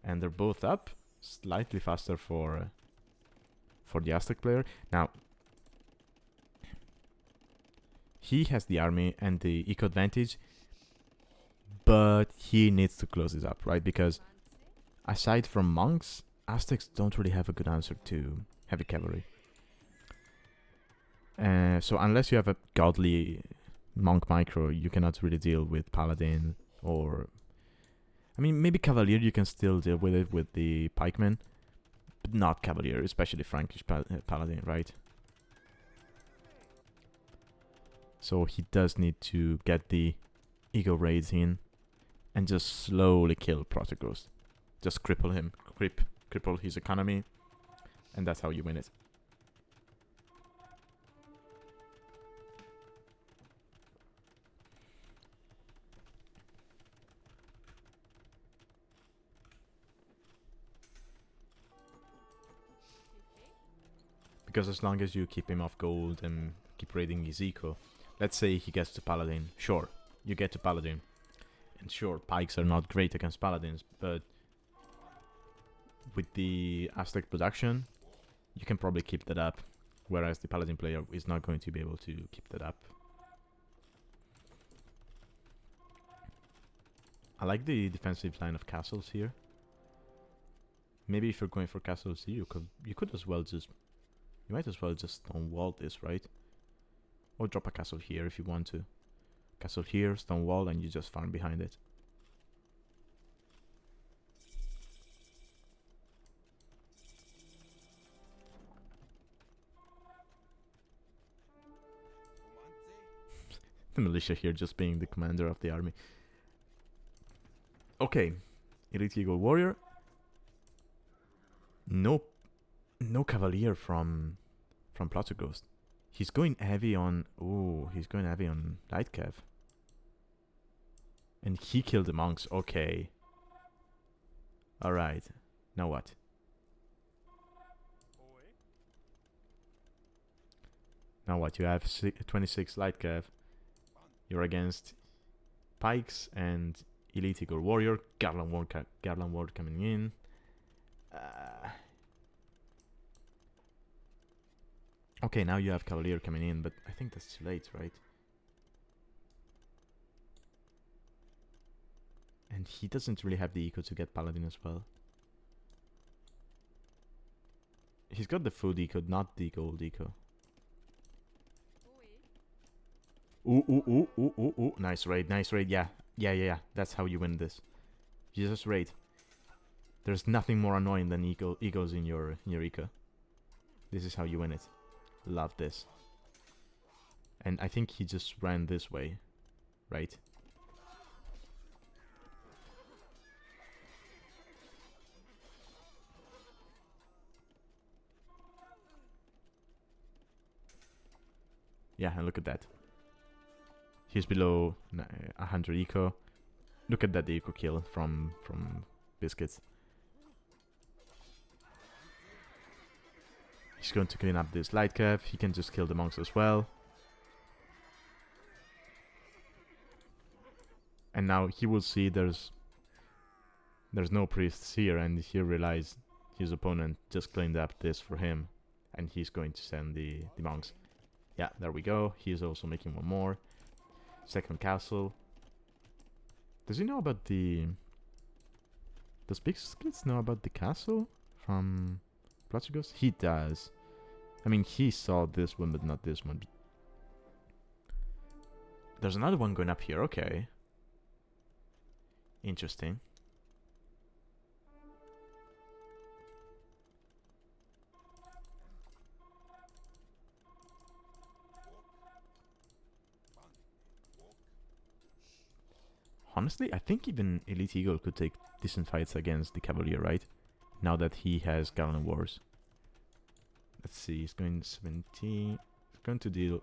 Speaker 1: And they're both up. Slightly faster for the Aztec player. Now, he has the army and the eco advantage, but he needs to close this up, right? Because aside from monks, Aztecs don't really have a good answer to heavy cavalry. So unless you have a godly monk micro, you cannot really deal with paladin or... I mean, maybe cavalier you can still deal with it with the pikemen, but not cavalier, especially Frankish paladin, right? So he does need to get the ego raids in and just slowly kill Pl0tterghost. Just cripple him, cripple his economy, and that's how you win it. Because as long as you keep him off gold and keep raiding his eco, let's say he gets to paladin, sure, you get to paladin. And sure, pikes are not great against paladins, but with the Aztec production, you can probably keep that up, whereas the paladin player is not going to be able to keep that up. I like the defensive line of castles here. Maybe if you're going for castles here, you could as well just... You might as well just stone wall this, right? Or drop a castle here if you want to. Castle here, stone wall, and you just farm behind it. The militia here just being the commander of the army. Okay, Elite Eagle Warrior. No cavalier from Pl0tterghost. He's going heavy on... Ooh, he's going heavy on light cav. And he killed the monks. Okay. Alright. Now what? Now what? You have 26 light cav. You're against pikes and Elite Eagle Warrior. Garland Ward coming in. Okay, now you have Cavalier coming in, but I think that's too late, right? And he doesn't really have the eco to get Paladin as well. He's got the food eco, not the gold eco. Ooh. Nice raid, yeah. Yeah. That's how you win this. You just raid. There's nothing more annoying than egos in your eco. This is how you win it. Love this. And I think he just ran this way, right? Yeah, and look at that. He's below 100 eco. Look at that eco kill from Biscuits. He's going to clean up this light cap. He can just kill the monks as well. And now he will see there's no priests here, and he realizes his opponent just cleaned up this for him, and he's going to send the monks. Yeah, there we go. He's also making one more. Second castle. Does he know about the... Does Biscuits know about the castle from Pl0tterghost? He does. I mean, he saw this one, but not this one. There's another one going up here. Okay. Interesting. Honestly, I think even Elite Eagle could take decent fights against the Cavalier, right? Now that he has Gallon Wars. Let's see, he's going 17. He's going to deal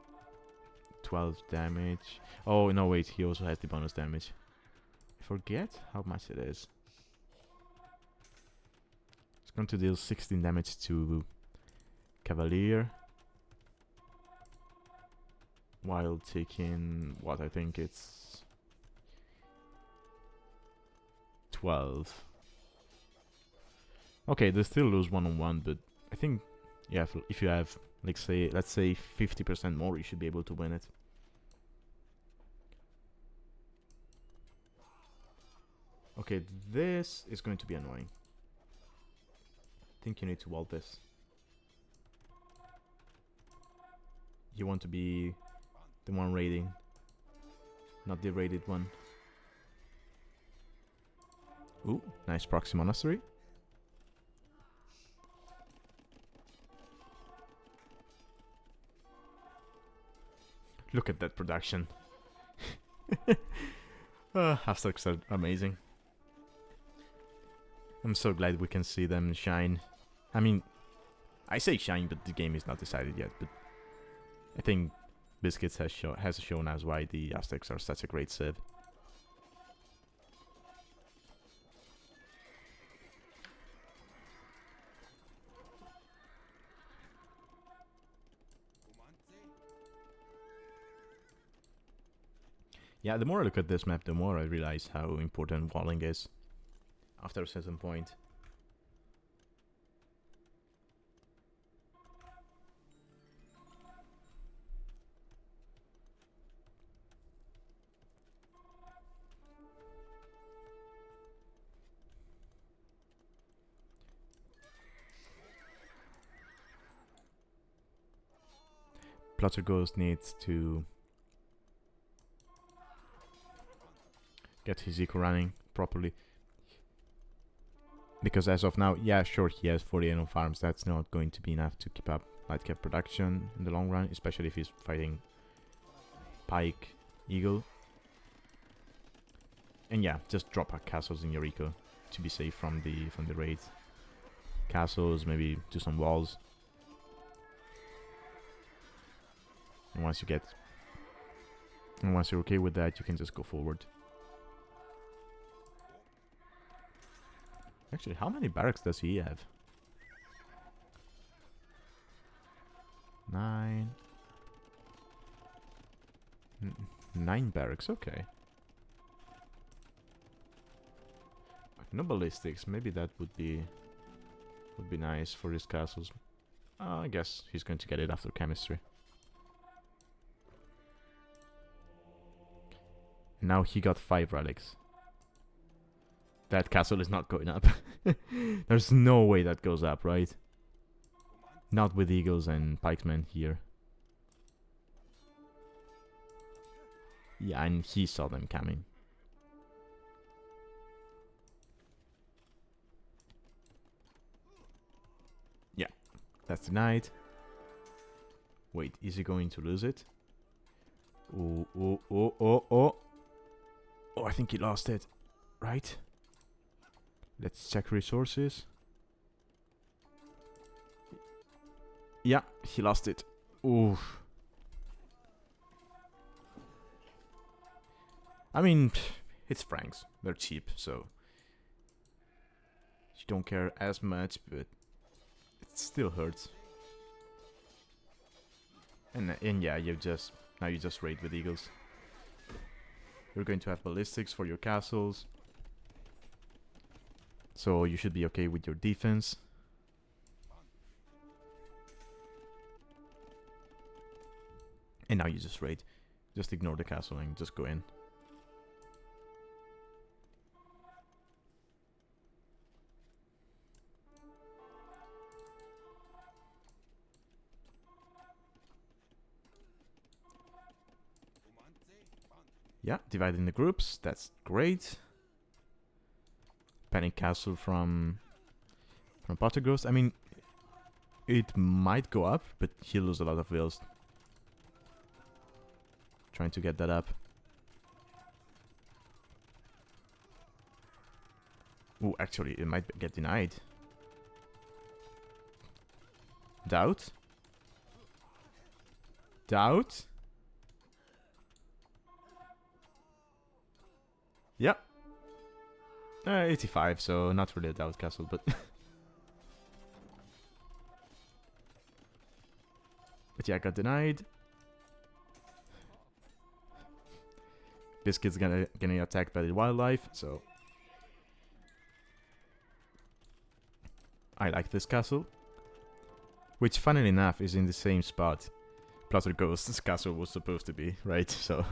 Speaker 1: 12 damage. Oh, no, wait, he also has the bonus damage. I forget how much it is. He's going to deal 16 damage to Cavalier. While taking what I think it's 12. Okay, they still lose one-on-one, but I think, yeah, if you have, like, let's say 50% more, you should be able to win it. Okay, this is going to be annoying. I think you need to wall this. You want to be the one raiding, not the raided one. Ooh, nice proxy monastery. Look at that production. Aztecs are amazing. I'm so glad we can see them shine. I mean, I say shine, but the game is not decided yet. But I think Biscuits has shown us why the Aztecs are such a great civ. Yeah, the more I look at this map, the more I realize how important walling is after a certain point. Pl0tterghost needs to get his eco running properly. Because as of now, yeah, sure, he has 48 on farms. That's not going to be enough to keep up light cap production in the long run, especially if he's fighting Pike, Eagle. And yeah, just drop castles in your eco to be safe from the raid. Castles, maybe do some walls. And once you're okay with that, you can just go forward. Actually, how many barracks does he have? 9. 9 barracks, okay. No ballistics, maybe that would be nice for his castles. I guess he's going to get it after chemistry. And now he got 5 relics. That castle is not going up. There's no way that goes up, right? Not with eagles and pikemen here. Yeah, and he saw them coming. Yeah, that's the knight. Wait, is he going to lose it? Oh, oh, oh, oh, oh. Oh, I think he lost it. Right? Let's check resources. Yeah, he lost it. Oof. I mean, it's francs. They're cheap, so you don't care as much, but it still hurts. And yeah, you just raid with eagles. You're going to have ballistics for your castles, so you should be okay with your defense. And now you just raid. Just ignore the castle and just go in. Yeah, dividing the groups, that's great. Panic castle from Pl0tterghost. I mean, it might go up, but he'll lose a lot of wills trying to get that up. Oh, actually, it might get denied. Doubt? Doubt? Yep. 85, so not really a doubt castle, but... but yeah, got denied. Biscuits getting attacked by the wildlife, so... I like this castle. Which, funnily enough, is in the same spot Pl0tterghost's castle was supposed to be, right? So...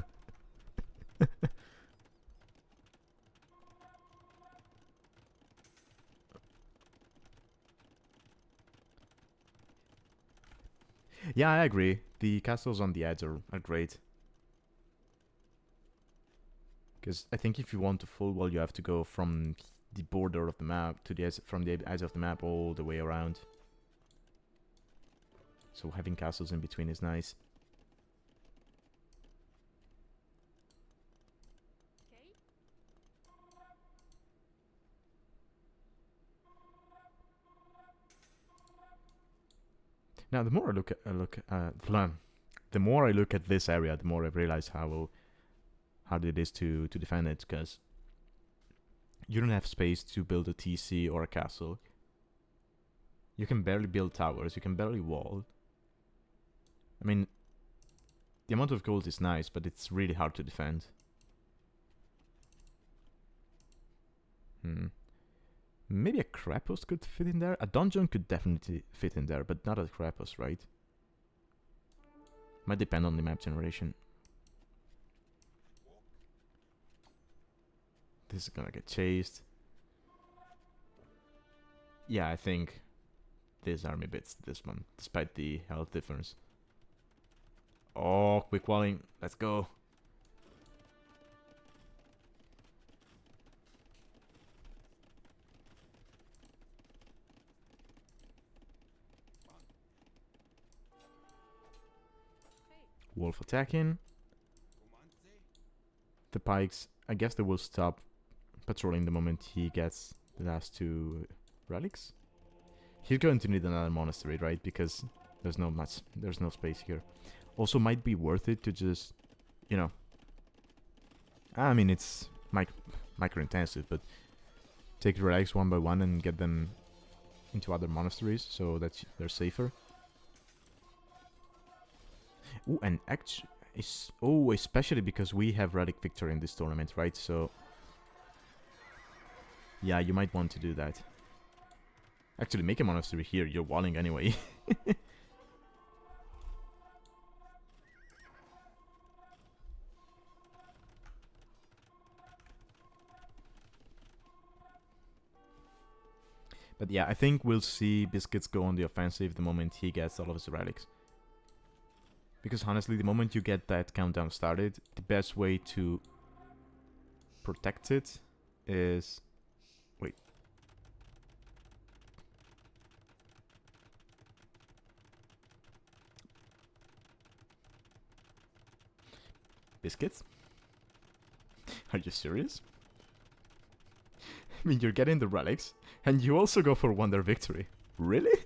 Speaker 1: yeah, I agree. The castles on the edge are great. Because I think if you want to full wall, you have to go from the border of the map to the edge, from the edge of the map all the way around. So having castles in between is nice. Now, the more I look the more I look at this area, the more I realize how hard it is to defend it, because you don't have space to build a TC or a castle. You can barely build towers. You can barely wall. I mean, the amount of gold is nice, but it's really hard to defend. Maybe a Krapos could fit in there. A dungeon could definitely fit in there, but not a Krapos, right? Might depend on the map generation. This is gonna get chased. Yeah, I think this army beats this one, despite the health difference. Oh, quick walling. Let's go. Wolf attacking. The pikes, I guess they will stop patrolling the moment he gets the last 2 relics. He's going to need another monastery, right? Because there's no space here. Also, might be worth it to just, you know, I mean, it's micro intensive, but take relics one by one and get them into other monasteries so that they're safer. Ooh, and especially because we have relic victory in this tournament, right? So yeah, you might want to do that. Actually, make a monastery here. You're walling anyway. But yeah, I think we'll see Biscuits go on the offensive the moment he gets all of his relics. Because honestly, the moment you get that countdown started, the best way to protect it is... Wait. Biscuits? Are you serious? I mean, you're getting the relics, and you also go for Wonder Victory. Really?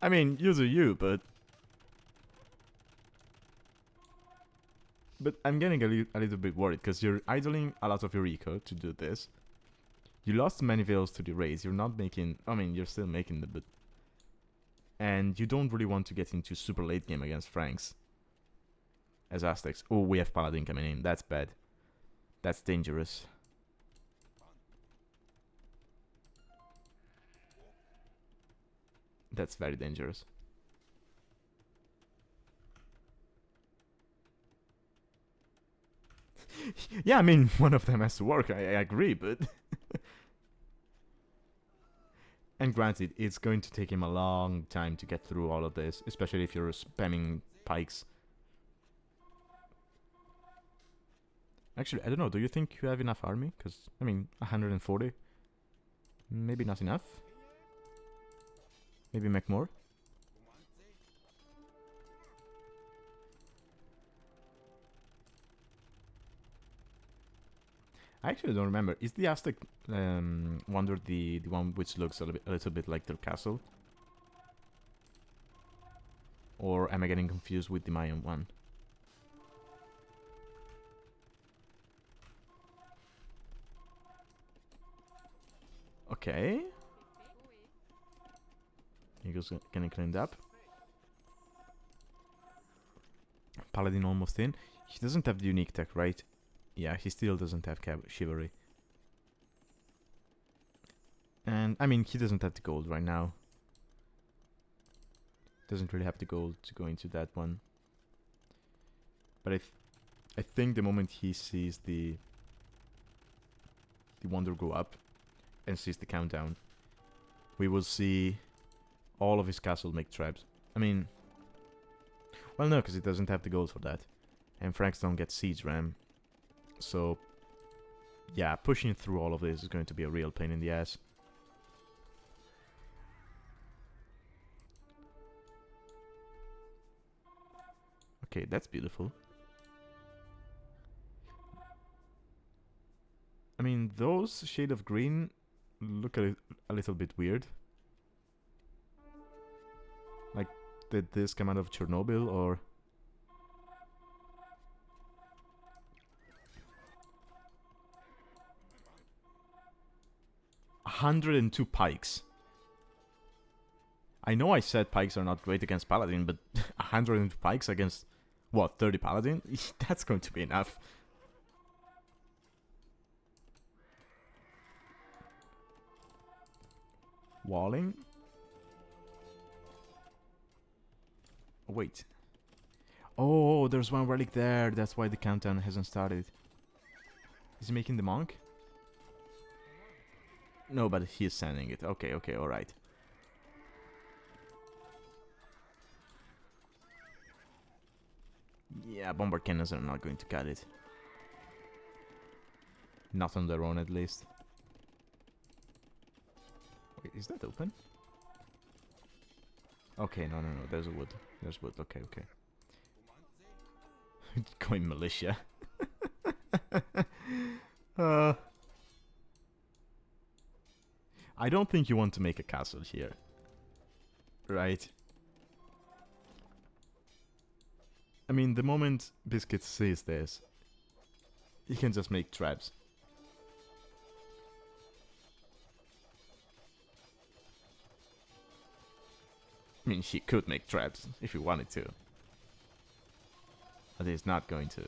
Speaker 1: I mean, you do you, but... But I'm getting a little bit worried, because you're idling a lot of your eco to do this. You lost many vills to the raids. You're not making... I mean, you're still making them, but... And you don't really want to get into super late game against Franks. As Aztecs. Oh, we have Paladin coming in. That's bad. That's dangerous. That's very dangerous. Yeah, I mean, one of them has to work, I agree, but... And granted, it's going to take him a long time to get through all of this, especially if you're spamming pikes. Actually, I don't know, do you think you have enough army? Because, I mean, 140? Maybe not enough? Maybe make more? I actually don't remember. Is the Aztec wonder the one which looks a little bit like their castle? Or am I getting confused with the Mayan one? Okay. Eagle's getting cleaned up. Paladin almost in. He doesn't have the unique tech, right? Yeah, he still doesn't have chivalry. And, I mean, he doesn't have the gold right now. Doesn't really have the gold to go into that one. But I think the moment he sees the wonder go up and sees the countdown, we will see all of his castle make traps. I mean, well, no, because he doesn't have the gold for that. And Franks don't get siege ram. So, yeah, pushing through all of this is going to be a real pain in the ass. Okay, that's beautiful. I mean, those shade of green look a little bit weird. Like, did this come out of Chernobyl, or... 102 pikes. I know I said pikes are not great against Paladin, but 102 pikes against, what, 30 Paladin? That's going to be enough. Walling? Oh, wait. Oh, there's one relic there. That's why the countdown hasn't started. Is he making the monk? No, but he is sending it. Okay, okay, alright. Yeah, bomber cannons are not going to cut it. Not on their own, at least. Wait, is that open? Okay, no, no, no, there's a wood. There's wood, okay, okay. Going militia. I don't think you want to make a castle here. Right? I mean, the moment Biscuits sees this, he can just make traps. I mean, he could make traps if he wanted to. But he's not going to.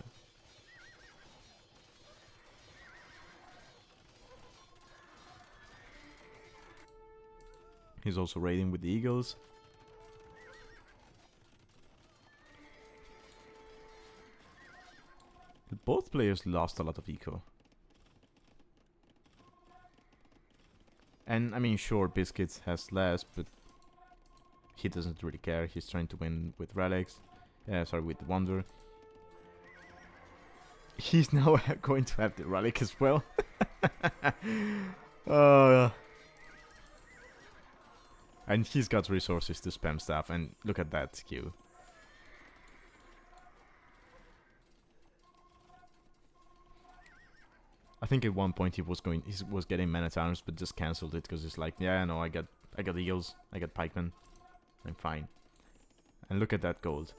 Speaker 1: He's also raiding with the eagles. Both players lost a lot of eco. And, I mean, sure, Biscuits has less, but he doesn't really care. He's trying to win with relics. Sorry, with the wonder. He's now going to have the relic as well. And he's got resources to spam stuff, and look at that queue. I think at one point he was getting man at arms, but just cancelled it because it's like, yeah, no, I got eagles, I got pikemen, I'm fine. And look at that gold.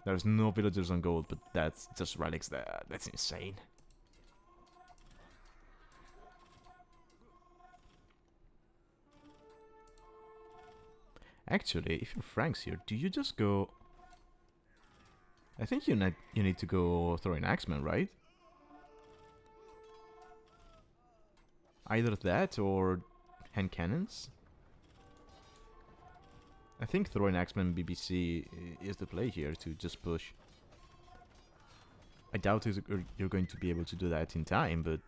Speaker 1: There's no villagers on gold, but that's just relics. That's insane. Actually, if you're Frank's here, do you just go... I think you need to go throwing axemen, right? Either that or hand cannons. I think throwing axemen BBC is the play here to just push. I doubt you're going to be able to do that in time, but...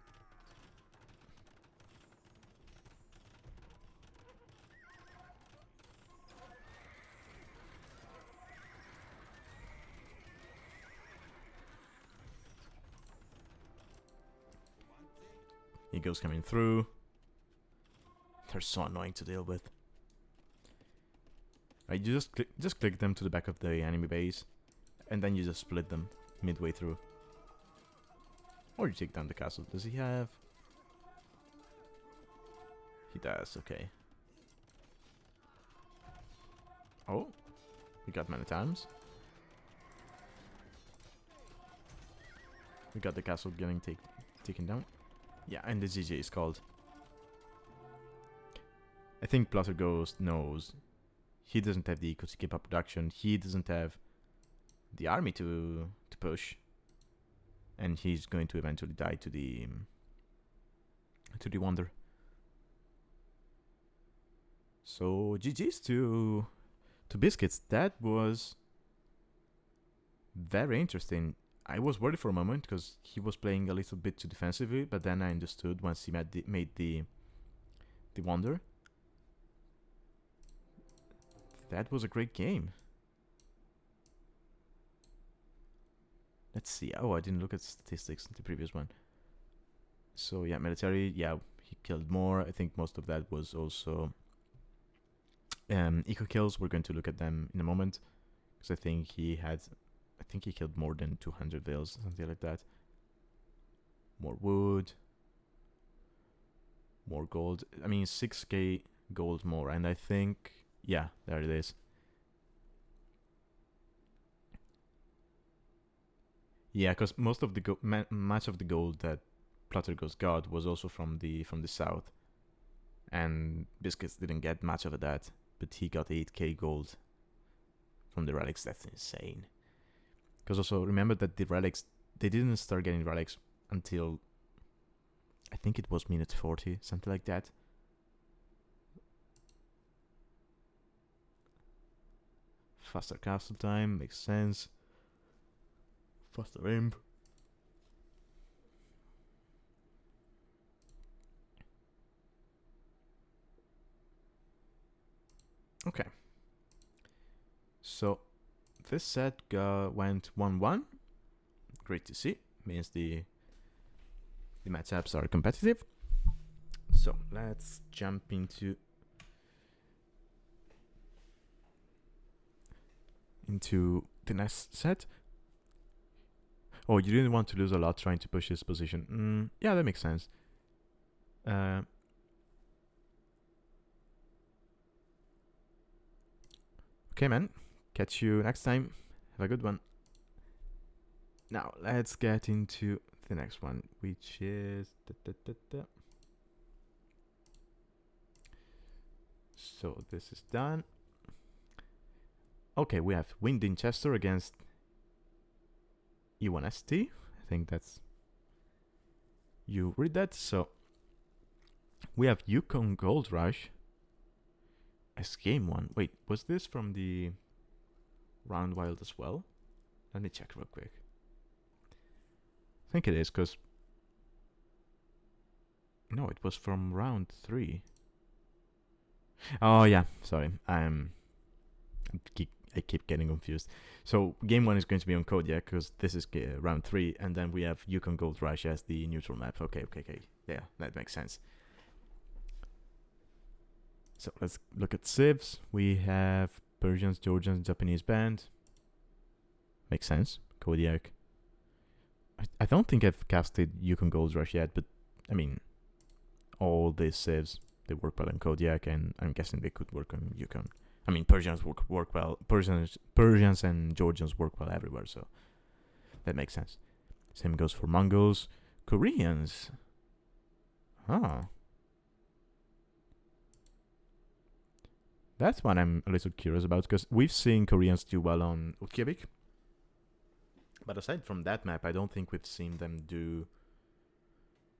Speaker 1: Eagles coming through. They're so annoying to deal with. Right, you just click them to the back of the enemy base, and then you just split them midway through. Or you take down the castle. Does he have? He does. Okay. Oh, we got many times. We got the castle getting taken down. Yeah, and the GG is called. I think Pl0tterghost knows he doesn't have the eco to keep up production. He doesn't have the army to push, and he's going to eventually die to the Wonder. So GG's to Biscuits. That was very interesting. I was worried for a moment because he was playing a little bit too defensively, but then I understood once he made the Wonder. That was a great game. Let's see. Oh, I didn't look at statistics in the previous one. So yeah, military. Yeah, he killed more. I think most of that was also eco kills. We're going to look at them in a moment because I think he killed more than 200 veils, something like that. More wood. More gold. I mean, 6k gold more, and I think... Yeah, there it is. Yeah, because most of the much of the gold that Pl0tterghost got was also from the south, and Biscuits didn't get much of that, but he got 8k gold from the relics. That's insane. Because also remember that the relics, they didn't start getting relics until I think it was minute 40, something like that. Faster castle time, makes sense. Faster imp. Okay. So this set went 1-1. Great to see. Means the matchups are competitive. So let's jump into the next set. Oh, you didn't want to lose a lot trying to push his position. Yeah, that makes sense. Okay, man. Catch you next time. Have a good one. Now, let's get into the next one, which is... So, this is done. Okay, we have Wean Dinchester against e1sTea. I think that's... You read that? So, we have Yukon Gold Rush as game 1. Wait, was this from the Round Wild as well? Let me check real quick. I think it is, because... No, it was from round 3. Oh, yeah, sorry. I keep getting confused. So, game 1 is going to be on Kodiak, because this is round 3, and then we have Yukon Gold Rush as the neutral map. Okay. Yeah, that makes sense. So, let's look at civs. We have Persians, Georgians, Japanese band. Makes sense. Kodiak. I don't think I've casted Yukon Gold Rush yet, but, I mean, all these civs, they work well on Kodiak, and I'm guessing they could work on Yukon I mean, Persians work well. Persians and Georgians work well everywhere, so that makes sense. Same goes for Mongols. Koreans. Huh. That's one I'm a little curious about, because we've seen Koreans do well on Utqiagvik. But aside from that map, I don't think we've seen them do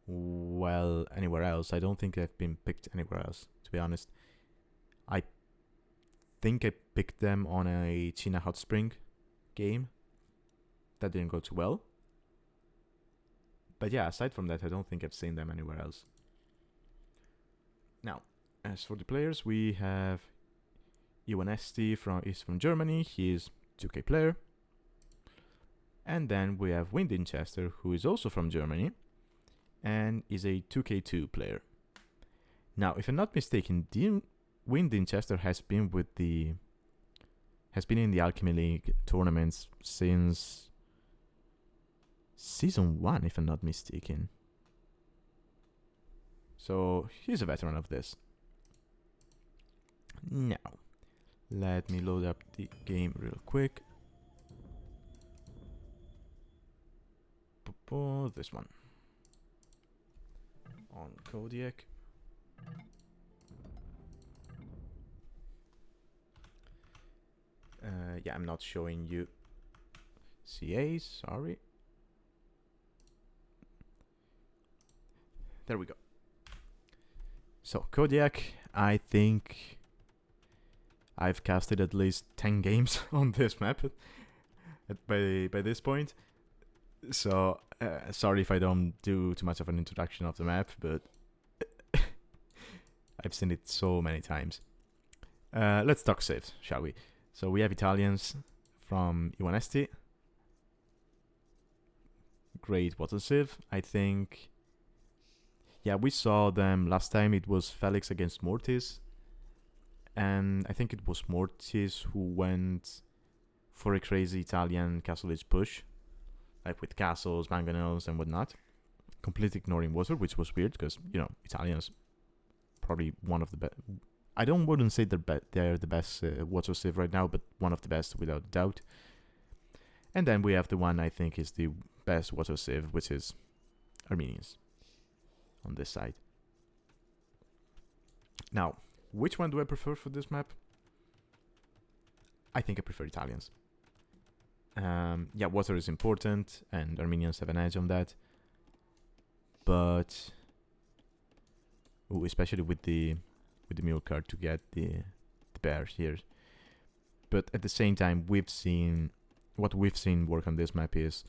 Speaker 1: well anywhere else. I don't think they've been picked anywhere else, to be honest. I think I picked them on a China Hot Spring game. That didn't go too well. But yeah, aside from that, I don't think I've seen them anywhere else. Now, as for the players, we have e1sTea is from Germany. He is 2K player. And then we have Wean Dinchester, who is also from Germany and is a 2K2 player. Now, if I'm not mistaken, Wean Dinchester has been in the Alchemy League tournaments since Season 1, if I'm not mistaken. So, he's a veteran of this. Now, let me load up the game real quick. This one. On Kodiak. Yeah, I'm not showing you CAs, sorry. There we go. So, Kodiak, I think I've casted at least 10 games on this map by this point. So, sorry if I don't do too much of an introduction of the map, but I've seen it so many times. Let's talk saves, shall we? So we have Italians from e1sTea. Great water sieve, I think. Yeah, we saw them last time. It was Felix against Mortis. And I think it was Mortis who went for a crazy Italian Castle Age push. Like with castles, mangonels, and whatnot. Completely ignoring water, which was weird because, you know, Italians probably one of the best. I wouldn't say they're the best water sieve right now, but one of the best without doubt. And then we have the one I think is the best water sieve, which is Armenians on this side. Now, which one do I prefer for this map? I think I prefer Italians. Yeah, water is important, and Armenians have an edge on that. But, especially with the mule card to get the bear here. But at the same time, what we've seen work on this map is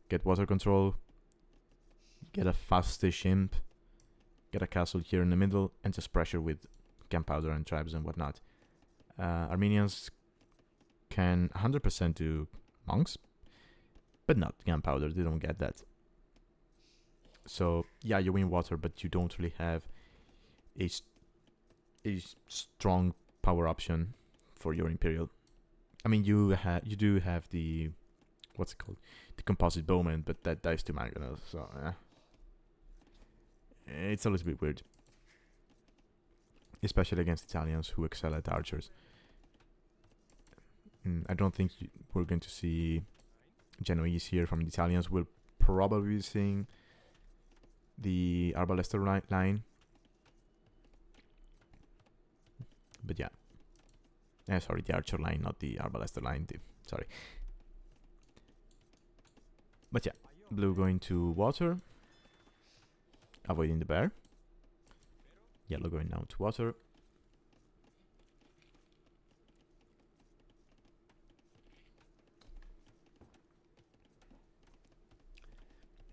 Speaker 1: get water control, get a fastish imp, get a castle here in the middle, and just pressure with gunpowder and tribes and whatnot. Armenians can 100% do monks, but not gunpowder. They don't get that. So yeah, you win water, but you don't really have a strong power option for your Imperial. I mean, you do have the what's it called, the composite bowman, but that dies to mangonels, so it's a little bit weird, especially against Italians who excel at archers. I don't think we're going to see Genoese here from the Italians. We'll probably be seeing the Arbalester line. But yeah. Sorry, the archer line, not the Arbalester line. Sorry. But yeah, blue going to water, avoiding the bear. Yellow going down to water.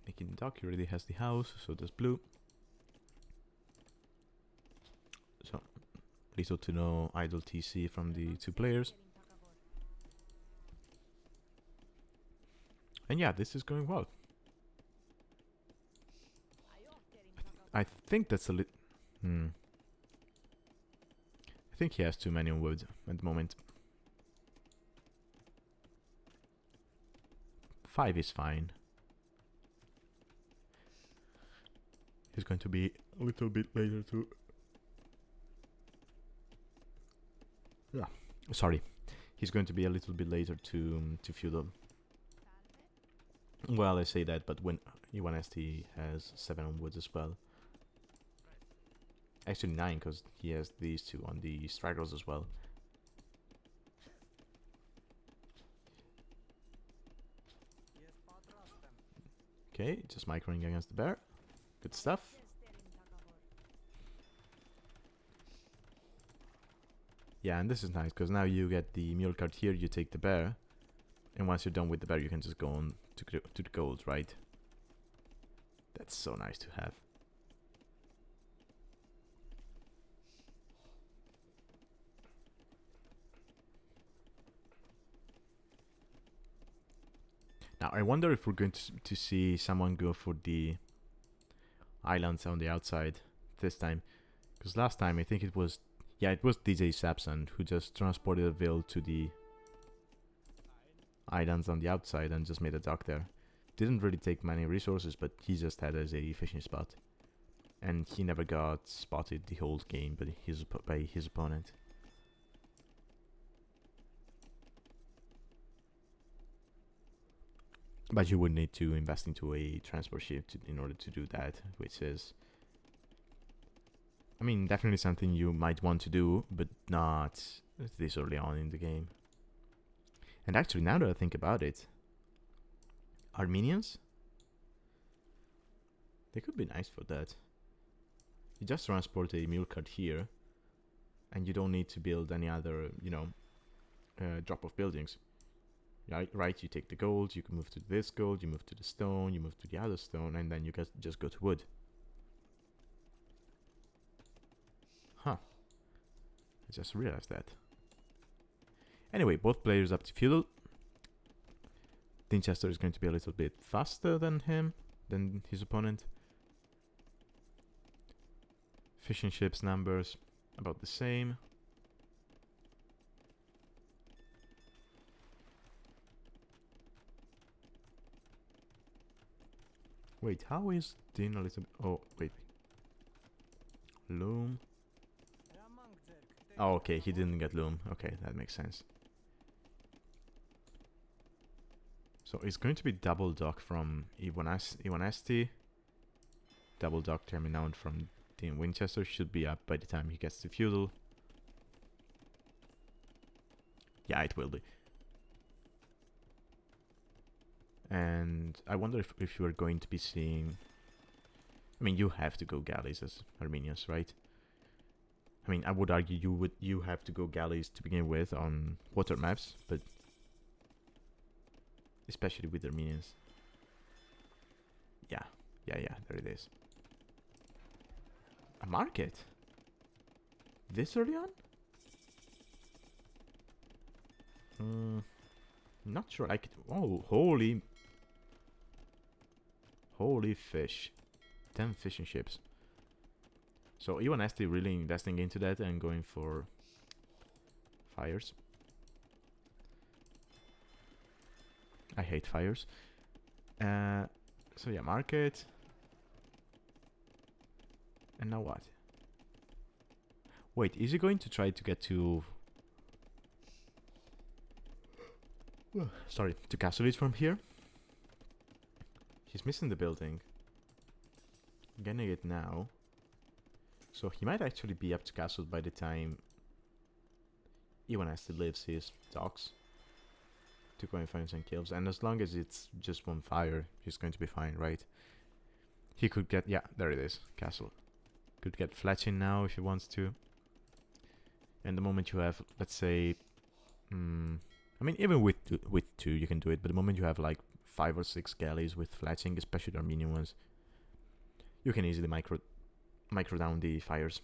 Speaker 1: Making the dock, he already has the house, so does blue. So, little to no idle TC from the two players. And yeah, this is going well. I think that's a little... I think he has too many on wood at the moment. 5 is fine. He's going to be a little bit later too. Yeah, sorry. He's going to be a little bit later to feudal. Well, I say that, but when e1sTea has 7 on woods as well. Actually 9, because he has these 2 on the straggles as well. Okay, just microing against the bear. Good stuff. Yeah, and this is nice, because now you get the mule card here, you take the bear. And once you're done with the bear, you can just go on to the gold, right? That's so nice to have. Now, I wonder if we're going to see someone go for the islands on the outside this time. Because last time, I think it was... Yeah, it was DJ Sapson who just transported a Vil to the islands on the outside and just made a dock there. Didn't really take many resources, but he just had as a fishing spot. And he never got spotted the whole game by his opponent. But you would need to invest into a transport ship in order to do that, which is... I mean, definitely something you might want to do, but not this early on in the game. And actually, now that I think about it, Armenians? They could be nice for that. You just transport a mule cart here, and you don't need to build any other, drop of buildings. Right, you take the gold, you can move to this gold, you move to the stone, you move to the other stone, and then you just go to wood. Huh. I just realized that. Anyway, both players up to feudal. Dinchester is going to be a little bit faster than his opponent. Fishing ships numbers about the same. Wait, how is Din a little bit... Oh, wait. Loom. Oh, okay, he didn't get loom. Okay, that makes sense. So it's going to be double dock from e1sTea. Double dock Terminout from Din Winchester. Should be up by the time he gets to feudal. Yeah, it will be. And I wonder if you are going to be seeing... I mean, you have to go galleys as Armenians, right? I mean, I would argue you have to go galleys to begin with on water maps, but especially with Armenians. Yeah, there it is. A market? This early on? Not sure. I could... Oh, holy fish. 10 fishing ships. So e1sTea really investing into that and going for fires. I hate fires. So yeah, market. And now what? Wait, is he going to try to get to... Sorry, to castle it from here? He's missing the building. Getting it now. So he might actually be up to castle by the time e1sTea leaves his docks to go and find some kills. And as long as it's just one fire, he's going to be fine, right? He could get... Yeah, there it is. Castle. Could get fletching now if he wants to. And the moment you have, let's say... I mean, even with two you can do it. But the moment you have like 5 or 6 galleys with fletching, especially the Armenian ones, you can easily micro down the fires.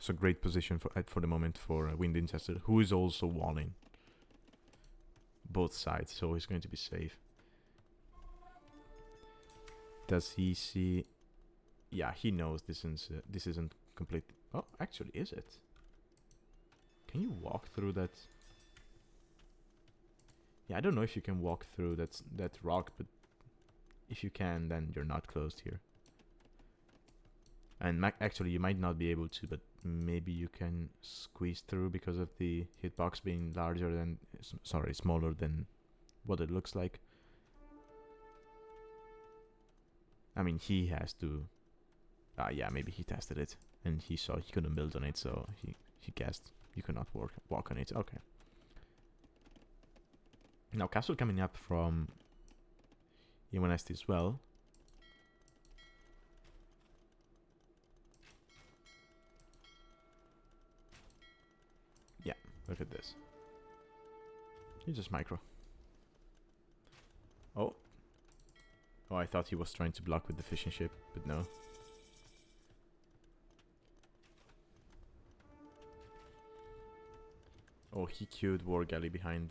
Speaker 1: So great position for the moment for Wean Dinchester, who is also walling both sides, so he's going to be safe. Does he see? Yeah, he knows this isn't complete. Oh, actually, is it? Can you walk through that? Yeah, I don't know if you can walk through that rock, but if you can, then you're not closed here. And actually, you might not be able to, but maybe you can squeeze through because of the hitbox being larger than, sorry, smaller than what it looks like. I mean, he has to, yeah, maybe he tested it and he saw he couldn't build on it, so he guessed you cannot walk on it. Okay. Now castle coming up from e1sTea as well. Yeah, look at this. You just micro. Oh. Oh, I thought he was trying to block with the fishing ship, but no. Oh, he queued War Galley behind.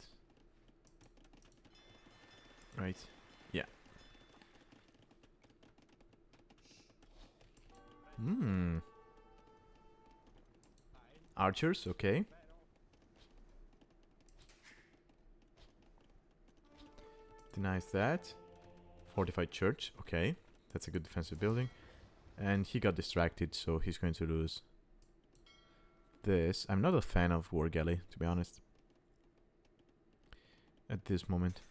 Speaker 1: Right. Yeah. Hmm. Archers, okay. Denies that. Fortified church, okay. That's a good defensive building. And he got distracted, so he's going to lose this. I'm not a fan of War Galley, to be honest. At this moment.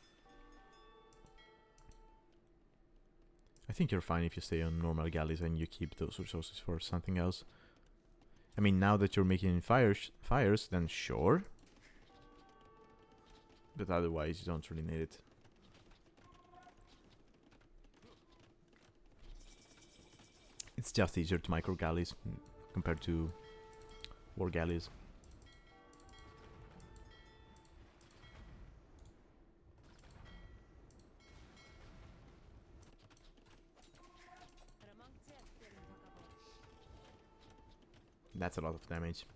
Speaker 1: I think you're fine if you stay on normal galleys and you keep those resources for something else. I mean, now that you're making fires, then sure. But otherwise, you don't really need it. It's just easier to micro galleys compared to war galleys. That's a lot of damage.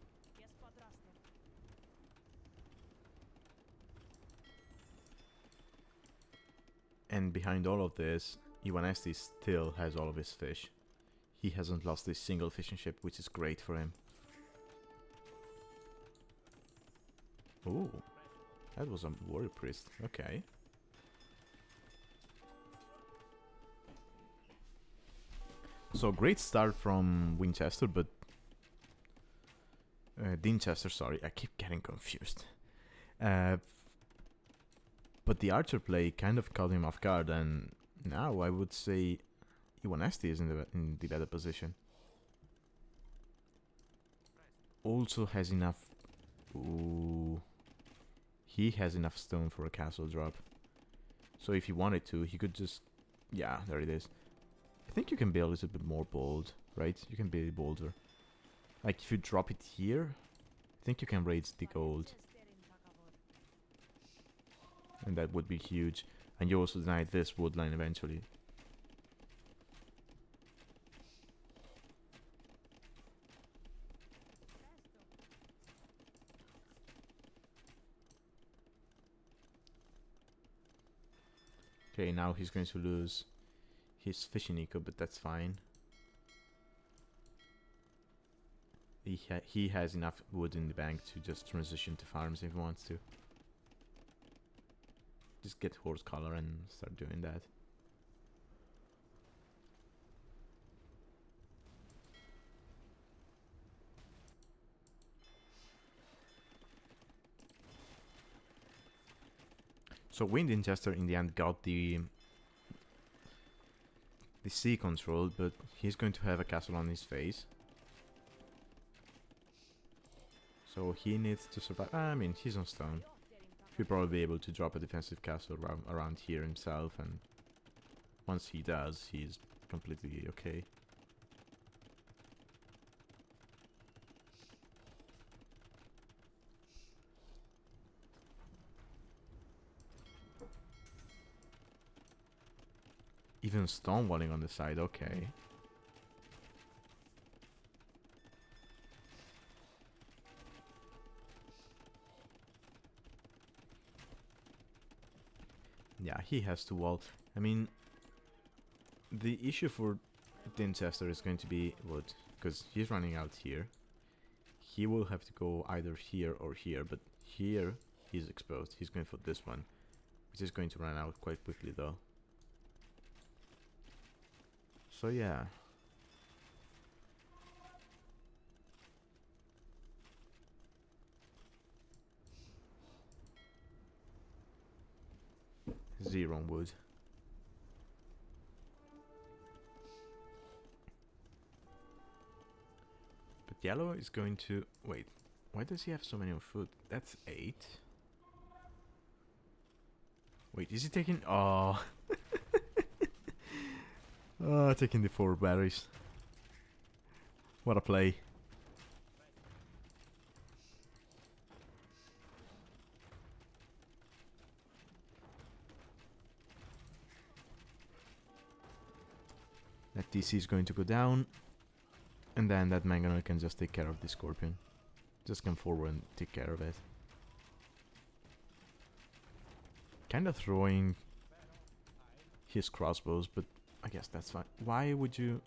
Speaker 1: And behind all of this, e1sTea still has all of his fish. He hasn't lost a single fishing ship, which is great for him. Ooh, that was a warrior priest. Okay. So great start from Winchester, but Dinchester, sorry, I keep getting confused. But the archer play kind of caught him off guard, and now I would say e1sTea is in the better position. Also has enough. Ooh, he has enough stone for a castle drop. So if he wanted to, he could just, yeah, there it is. I think you can be a little bit more bold, right? You can be bolder. Like if you drop it here, I think you can raise the gold. And that would be huge. And you also deny this wood line eventually. Okay, now he's going to lose his fishing eco, but that's fine. He has enough wood in the bank to just transition to farms if he wants to. Just get horse color and start doing that. So Wean Dinchester in the end got the sea control, but he's going to have a castle on his face. So he needs to survive. I mean, he's on stone. He'll probably be able to drop a defensive castle around here himself, and once he does, he's completely okay. Even stonewalling on the side, okay. Yeah, he has to wall. I mean, the issue for Dinchester is going to be wood, because he's running out here. He will have to go either here or here, but here he's exposed. He's going for this one, which is going to run out quite quickly though. So yeah. 0 on wood. But yellow is going to... Wait, why does he have so many on food? That's 8. Wait, is he taking... Oh. Oh, taking the 4 berries. What a play. That DC is going to go down. And then that mangonel can just take care of the scorpion. Just come forward and take care of it. Kind of throwing his crossbows, but I guess that's fine. Why would you...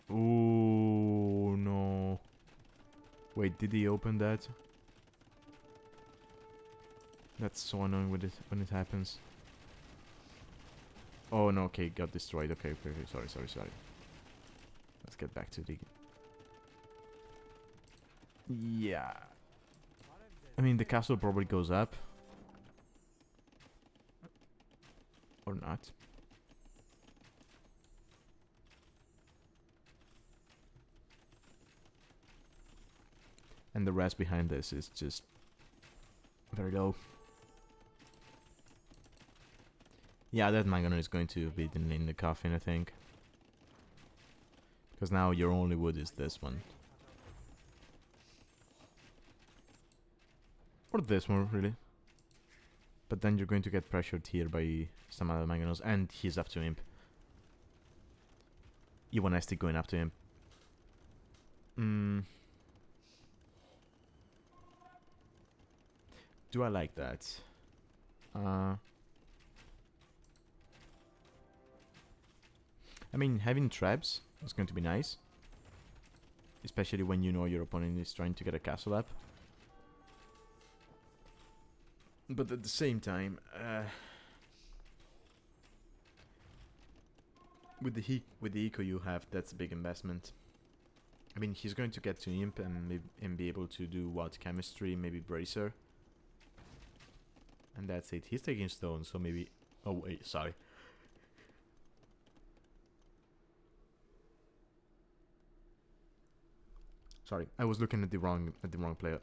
Speaker 1: Oh no. Wait, did he open that? That's so annoying with it when it happens. Oh no, okay, got destroyed. Okay, sorry. Let's get back to the... Yeah. I mean, the castle probably goes up. Or not. And the rest behind this is just very low. Yeah, that mangonel is going to be in the coffin, I think. Because now your only wood is this one. Or this one, really. But then you're going to get pressured here by some other mangonels. And he's up to imp. e1sTea going up to him. Do I like that? I mean, having traps is going to be nice. Especially when you know your opponent is trying to get a castle up. But at the same time, with the eco you have, that's a big investment. I mean, he's going to get to imp and be able to do what? Chemistry, maybe bracer. And that's it. He's taking stone, so maybe... Oh wait, sorry. Sorry, I was looking at the wrong player.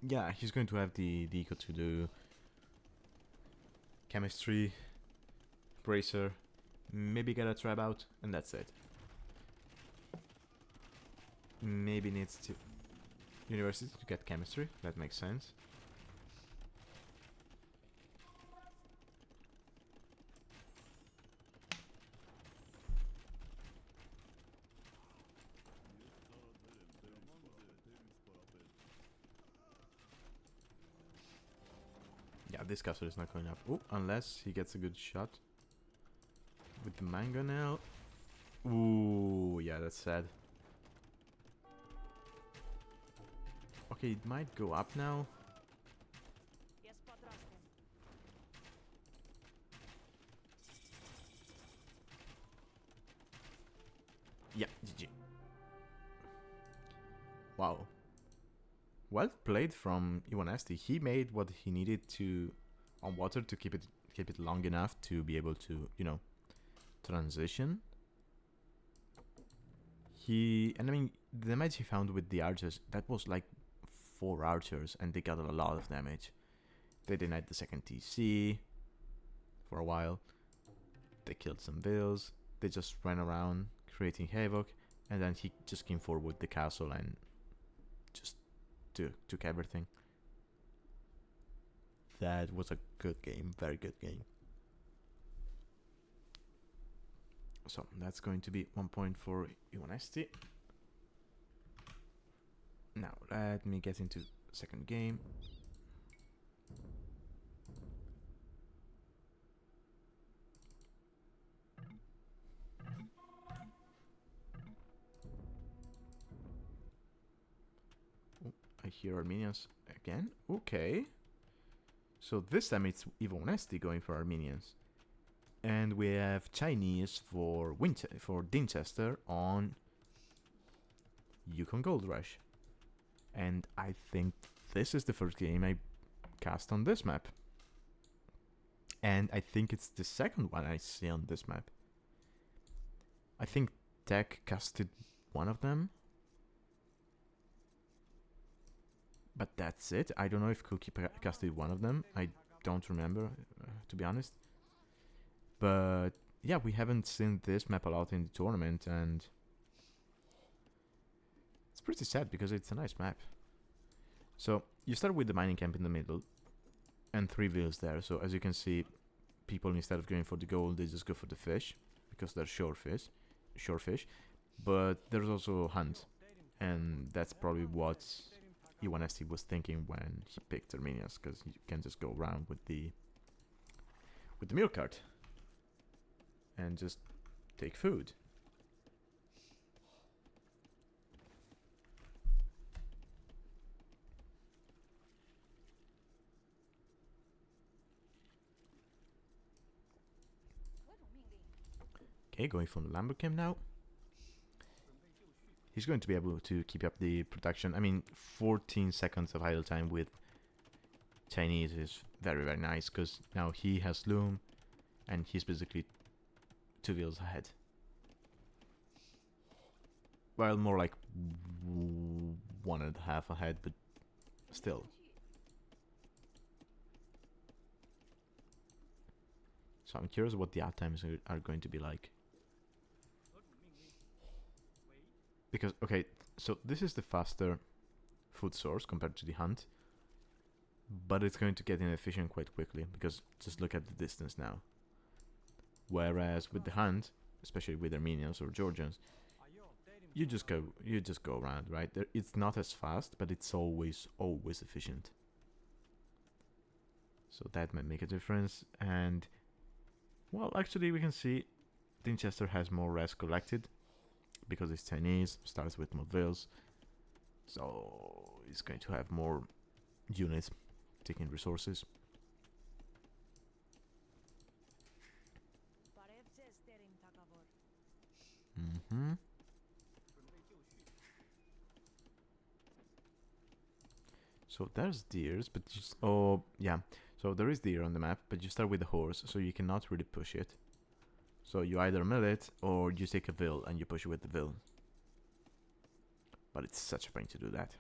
Speaker 1: Yeah, he's going to have the eco to do chemistry, bracer, maybe get a trap out, and that's it. Maybe needs to university to get chemistry. That makes sense. Yeah, this castle is not going up. Oh, unless he gets a good shot with the mangonel. Ooh, yeah, that's sad. Okay, it might go up now. Yeah, GG. Wow. Well played from e1sTea. He made what he needed to on water to keep it long enough to be able to, you know, transition. And I mean, the damage he found with the archers, that was like 4 archers, and they got a lot of damage. They denied the second TC for a while. They killed some vills. They just ran around creating havoc, and then he just came forward with the castle and just took everything. That was a good game, very good game. So that's going to be 1 point for e1sTea. Now let me get into second game. Oh, I hear Armenians again. Okay. So this time it's e1sTea going for Armenians. And we have Chinese for Dinchester on Yukon Gold Rush. And I think this is the first game I cast on this map. And I think it's the second one I see on this map. I think Tech casted one of them. But that's it. I don't know if Cookie casted one of them. I don't remember, to be honest. But yeah, we haven't seen this map a lot in the tournament, and it's pretty sad because it's a nice map. So you start with the mining camp in the middle and 3 villas there. So as you can see, people, instead of going for the gold, they just go for the fish because they're sure fish. But there's also hunt, and that's probably what e1sTea was thinking when he picked Armenians, because you can just go around with the meal cart and just take food. Okay, going from the lumber camp now. He's going to be able to keep up the production. I mean, 14 seconds of idle time with Chinese is very, very nice, because now he has loom and he's basically 2 wheels ahead. Well, more like 1.5 ahead, but still. So I'm curious what the out times are going to be like. Because, okay, so this is the faster food source compared to the hunt, but it's going to get inefficient quite quickly, because just look at the distance now. Whereas with the hunt, especially with Armenians or Georgians, you just go around, right? It's not as fast, but it's always efficient. So that might make a difference. And well, actually, we can see Dinchester has more res collected because it's Chinese, starts with more vills, so it's going to have more units taking resources. So there's deers, but just so there is deer on the map, but you start with the horse, so you cannot really push it. So you either mill it or you take a vill and you push it with the vill. But it's such a pain to do that.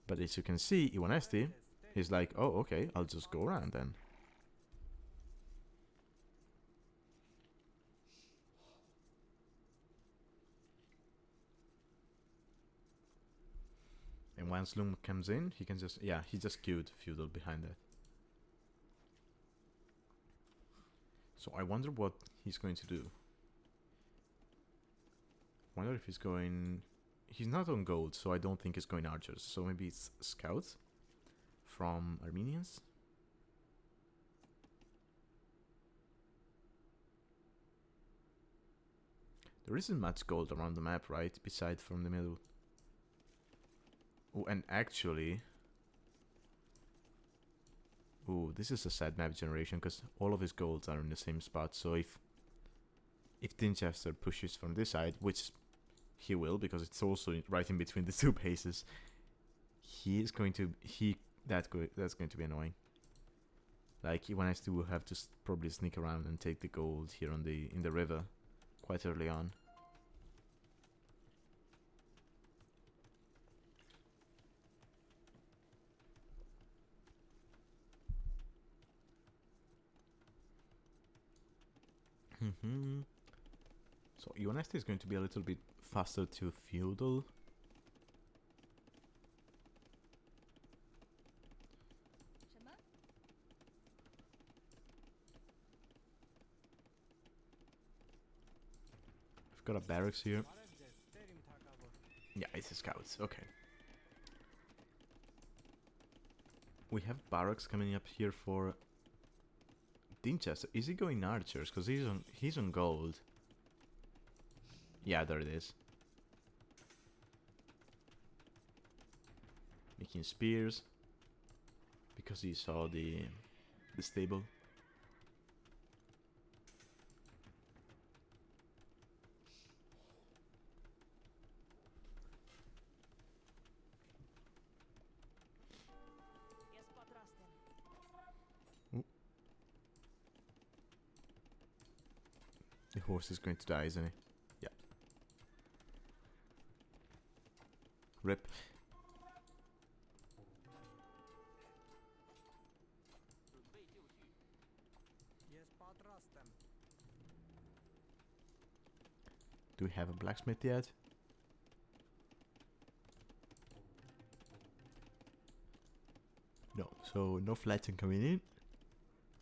Speaker 1: But as you can see, e1sTea is like, oh, okay, I'll just go around then. And once Loom comes in, he can just, he just queued Feudal behind that. So I wonder what he's going to do. Wonder if he's going... He's not on gold, so I don't think he's going archers. So maybe it's scouts from Armenians? There isn't much gold around the map, right? Beside from the middle. Oh, and actually... Ooh, this is a sad map generation, because all of his golds are in the same spot. So if Dinchester pushes from this side, which he will, because it's also right in between the 2 bases, that's going to be annoying. Like e1sTea will have to probably sneak around and take the gold here on in the river quite early on. So e1sTea is going to be a little bit faster to feudal. I've got a barracks here. Yeah, it's the scouts. Okay. We have barracks coming up here for Dinchester. Is he going archers? Because he's on gold. Yeah, there it is. Making spears because he saw the stable. horse is going to die, isn't he? Yeah. Rip. Do we have a blacksmith yet? No, so no flatting coming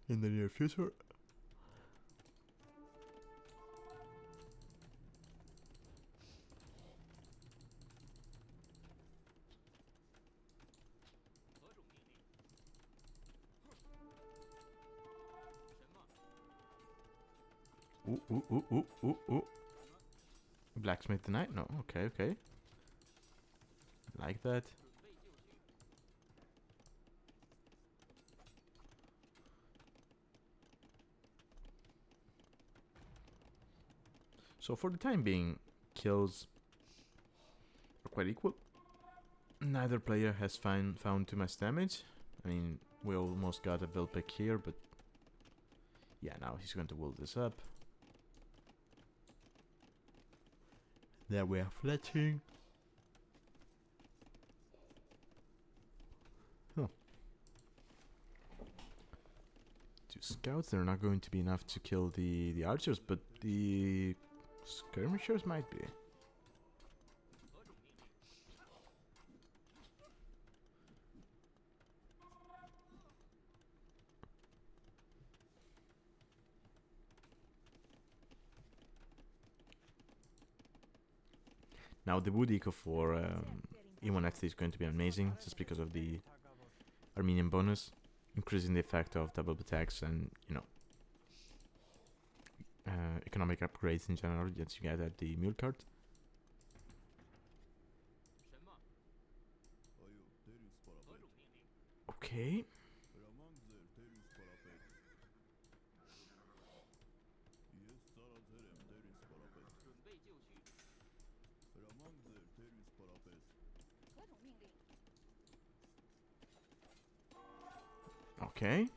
Speaker 1: in the near future. Ooh. Blacksmith tonight? No, okay. Like that. So for the time being, kills are quite equal. Neither player has found too much damage. I mean, we almost got a Vilpic here, but yeah, now he's going to wool this up. There we are fletching. Huh. 2 scouts, they're not going to be enough to kill the archers, but the skirmishers might be. Now the wood eco for e1sTea is going to be amazing, just because of the Armenian bonus, increasing the effect of double attacks and, you know, economic upgrades in general that you get at the mule cart. Okay. Okay.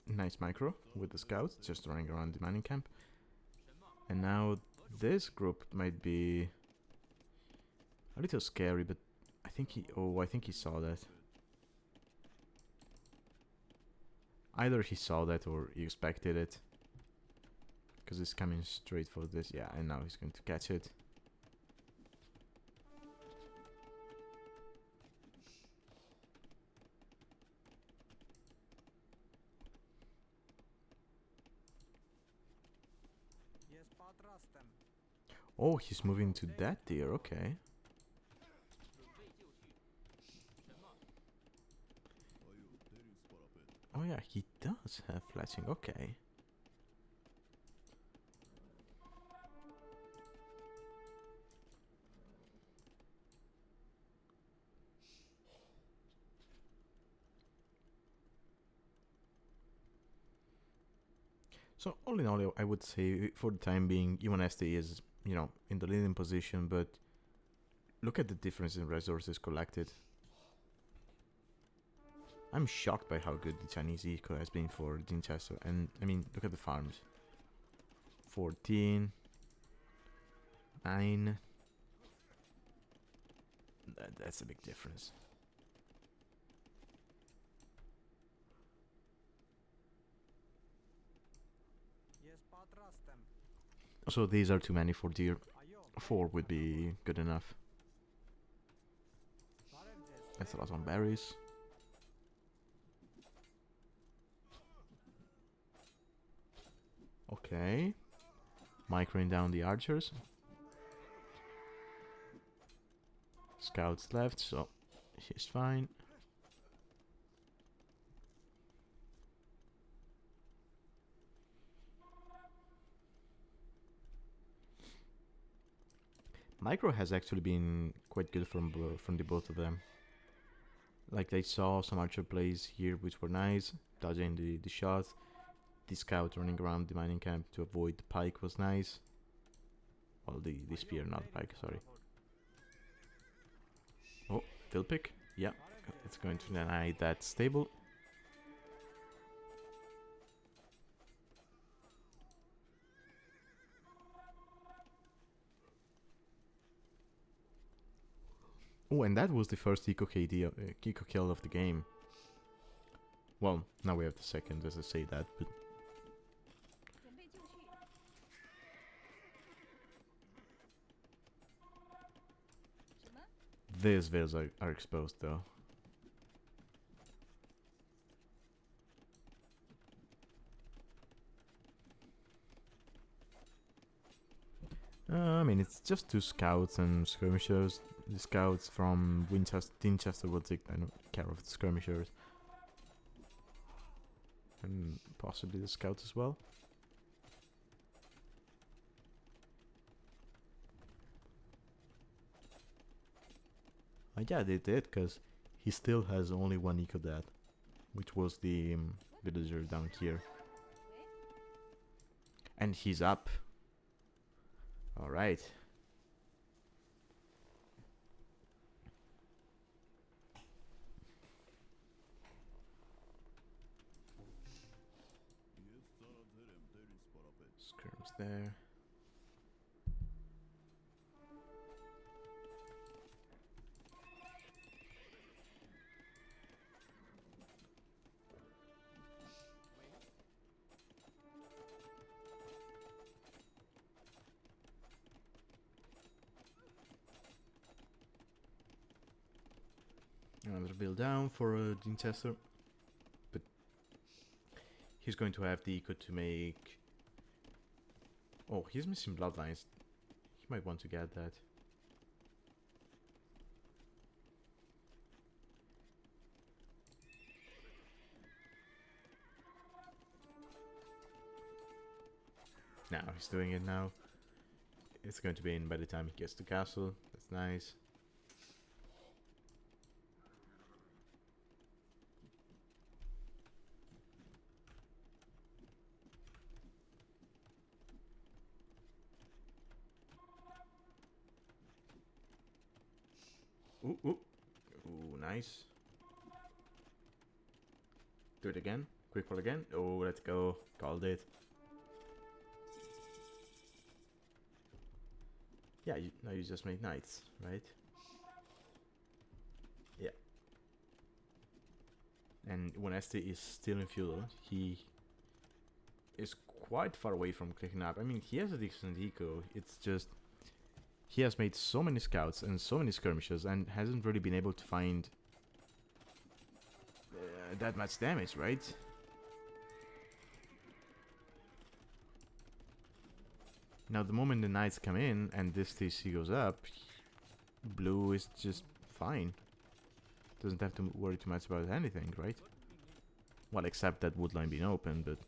Speaker 1: Nice micro with the scouts just running around the mining camp. And now this group might be a little scary, but I think he saw that. Either he saw that or he expected it, because he's coming straight for this. Yeah, and now he's going to catch it. Oh, he's moving to that tier, okay. Oh yeah, he does have fletching, okay. So all in all, I would say for the time being, e1sTea is, you know, in the leading position, but look at the difference in resources collected. I'm shocked by how good the Chinese eco has been for Dinchester, and I mean, look at the farms. 14, 9. That's a big difference. So these are too many for deer. 4 would be good enough. That's a lot on berries. Okay. Microing down the archers. Scouts left, so he's fine. Micro has actually been quite good from the both of them. Like, they saw some archer plays here which were nice, dodging the shot. The scout running around the mining camp to avoid the pike was nice. Well, the spear, not the pike, sorry. Oh, Vilpic, yeah. It's going to deny that stable. Oh, and that was the first eco kill of the game. Well, now we have the second, as I say that, but... These veils are exposed, though. I mean, it's just 2 scouts and skirmishers. The scouts from Dinchester will take care of the skirmishers. And possibly the scouts as well. Yeah, they did, because he still has only 1 eco death, which was the villager down here. And he's up. Alright. Skirms there. Another build down for Dinchester, but he's going to have the eco to make... Oh, he's missing bloodlines. He might want to get that. Now he's doing it now. It's going to be in by the time he gets to castle. That's nice. Ooh, ooh. Ooh, nice. Do it again. Quick pull again. Oh, let's go. Called it. Yeah, now you just make knights, right? Yeah. And when e1sTea is still in feudal, he is quite far away from clicking up. I mean, he has a decent eco. It's just... He has made so many scouts and so many skirmishes and hasn't really been able to find that much damage, right? Now, the moment the knights come in and this TC goes up, blue is just fine. Doesn't have to worry too much about anything, right? Well, except that woodline being open, but...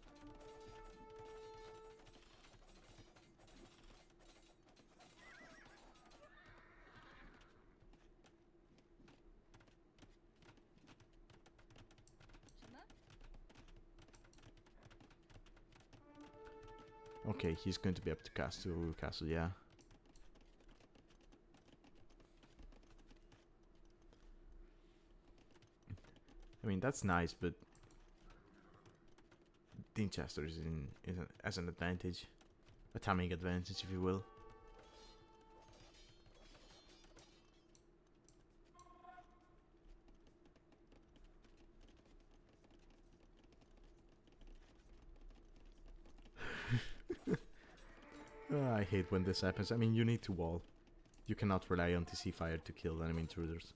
Speaker 1: Okay, he's going to be up to castle, yeah. I mean, that's nice, but Dinchester is as an advantage, a timing advantage, if you will. I hate when this happens. I mean, you need to wall. You cannot rely on TC fire to kill enemy intruders.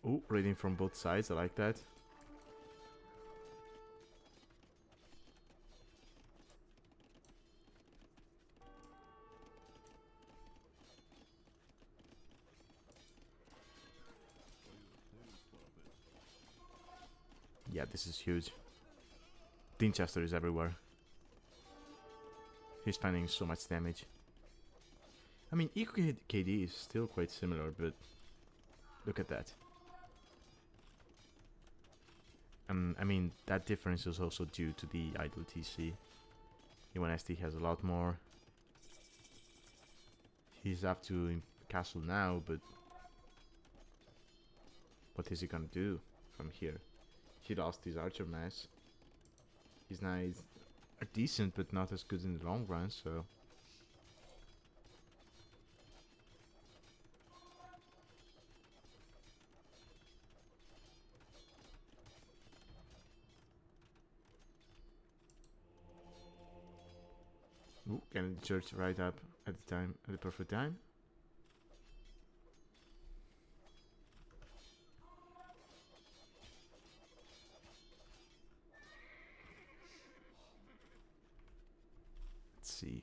Speaker 1: Oh, raiding from both sides, I like that. Yeah, this is huge. Dinchester is everywhere. He's finding so much damage. I mean, Eco KD is still quite similar, but look at that. I mean, that difference is also due to the idle TC. e1sTea has a lot more. He's up to castle now, but what is he gonna do from here? He lost his archer mass. His knights are decent, but not as good in the long run, so... Ooh, getting the church right up at the perfect time. Let's see.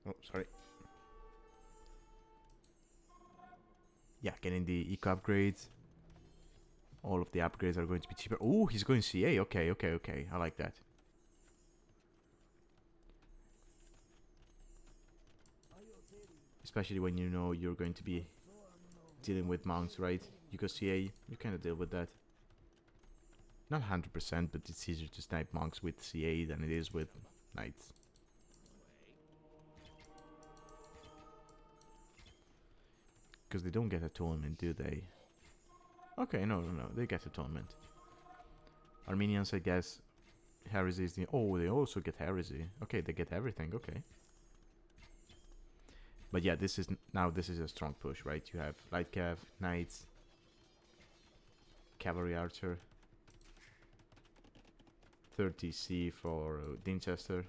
Speaker 1: Oh, sorry. Yeah, getting the eco upgrades. All of the upgrades are going to be cheaper. Oh, he's going CA. Okay, okay, okay. I like that. Especially when you know you're going to be dealing with monks, right? You go CA, you kind of deal with that. Not 100%, but it's easier to snipe monks with CA than it is with knights. Because they don't get atonement, do they? Okay, no, they get atonement. Armenians, I guess, heresy is the... Oh, they also get heresy. Okay, they get everything, okay. But yeah, this is a strong push, right? You have light cav, knights, cavalry archer, 30C for Dinchester.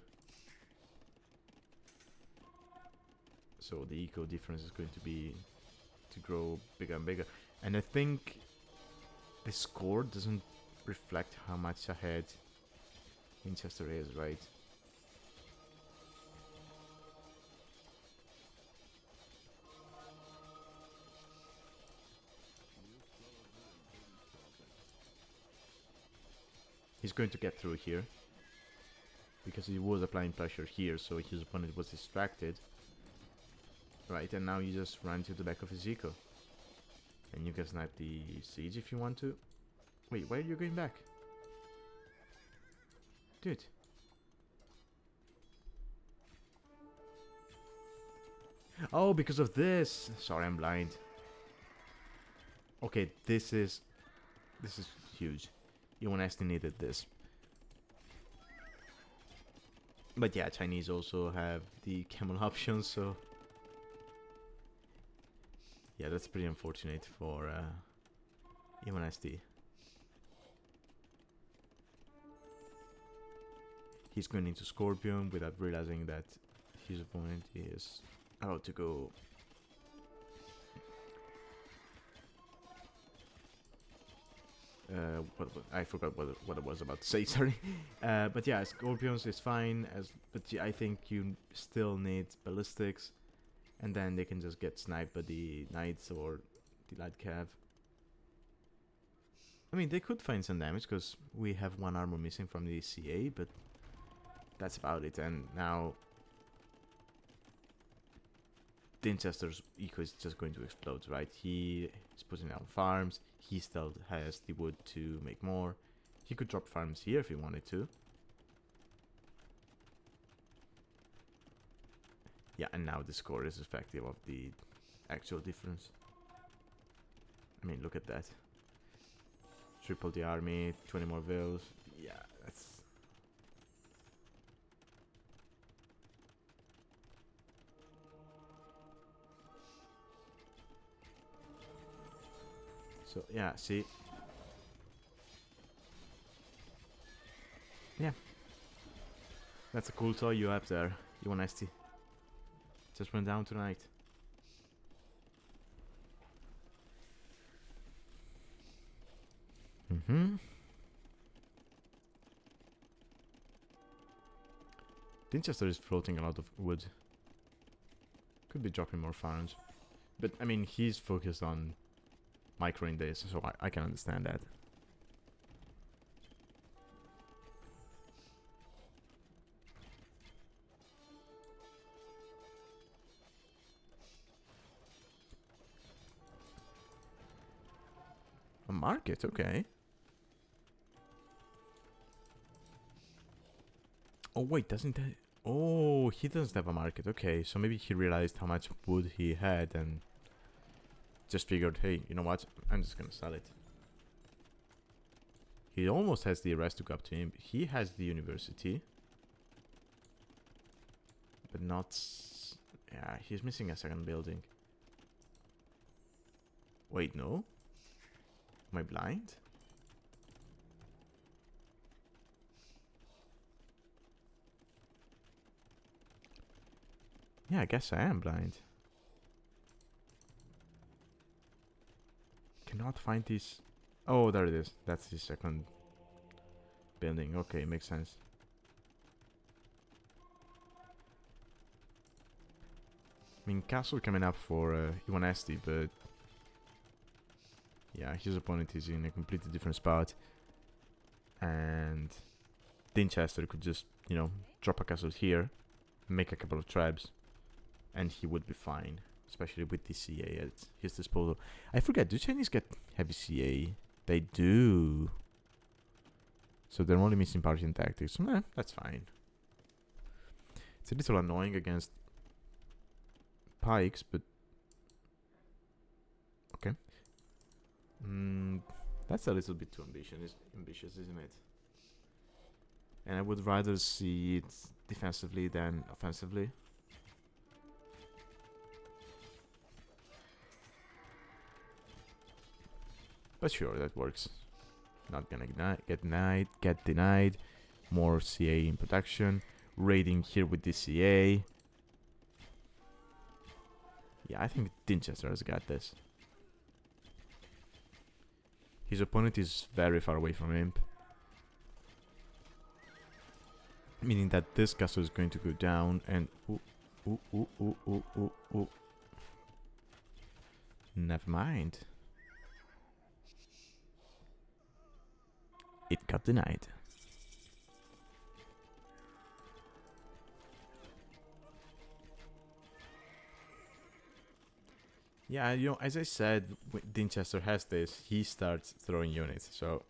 Speaker 1: So the eco difference is going to grow bigger and bigger. And I think the score doesn't reflect how much ahead Dinchester is, right? He's going to get through here because he was applying pressure here, so his opponent was distracted. Right, and now you just run to the back of his eco. And you can snipe the siege if you want to. Wait, why are you going back? Dude. Oh, because of this. Sorry, I'm blind. Okay, this is huge. e1sTea needed this. But yeah, Chinese also have the camel option, so... Yeah, that's pretty unfortunate for e1sTea. He's going into Scorpion without realizing that his opponent is about to go... I forgot what I was about to say, sorry. But yeah, Scorpions is fine, but yeah, I think you still need ballistics, and then they can just get sniped by the knights or the light cav. I mean, they could find some damage because we have one armor missing from the CA, but that's about it. And now Dinchester's eco is just going to explode, right? He is putting down farms. He still has the wood to make more. He could drop farms here if he wanted to. Yeah, and now the score is effective of the actual difference. I mean, look at that. Triple the army, 20 more vills. Yeah, that's... So, yeah, see? Yeah. That's a cool toy you have there, e1sTea. Just went down tonight. Dinchester is floating a lot of wood. Could be dropping more farms. But, I mean, he's focused on microing this, so I can understand that. market, okay. Oh wait, doesn't that... Oh, he doesn't have a market, okay. So maybe he realized how much wood he had and just figured, hey, you know what? I'm just gonna sell it. He almost has the rest to go up to him. He has the university. But not... Yeah, he's missing a second building. Wait, no? Am I blind? Yeah, I guess I am blind. Cannot find this... Oh, there it is. That's the second building. Okay, makes sense. I mean, castle coming up for e1sTea, but... Yeah, his opponent is in a completely different spot. And... Dinchester could just, you know, drop a castle here, make a couple of traps, and he would be fine. Especially with the CA at his disposal. I forget, do Chinese get heavy CA? They do. So they're only missing party and tactics. That's fine. It's a little annoying against pikes, but... Okay. That's a little bit too ambitious, isn't it? And I would rather see it defensively than offensively. But sure, that works. Not gonna get denied. More CA in production. Raiding here with the CA. Yeah, I think Dinchester has got this. His opponent is very far away from him. Meaning that this castle is going to go down and... Never mind. It got denied. Yeah, you know, as I said, when Dinchester has this, he starts throwing units, so...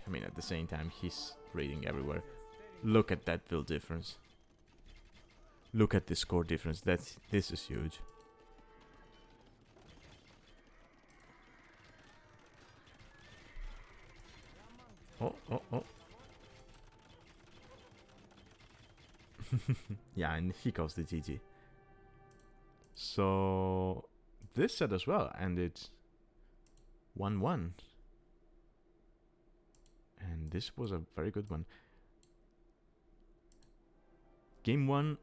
Speaker 1: I mean, at the same time, he's raiding everywhere. Look at that build difference. Look at the score difference. This is huge. Oh. Yeah, and he calls the GG. So this set as well ended 1-1. And this was a very good one. Game 1,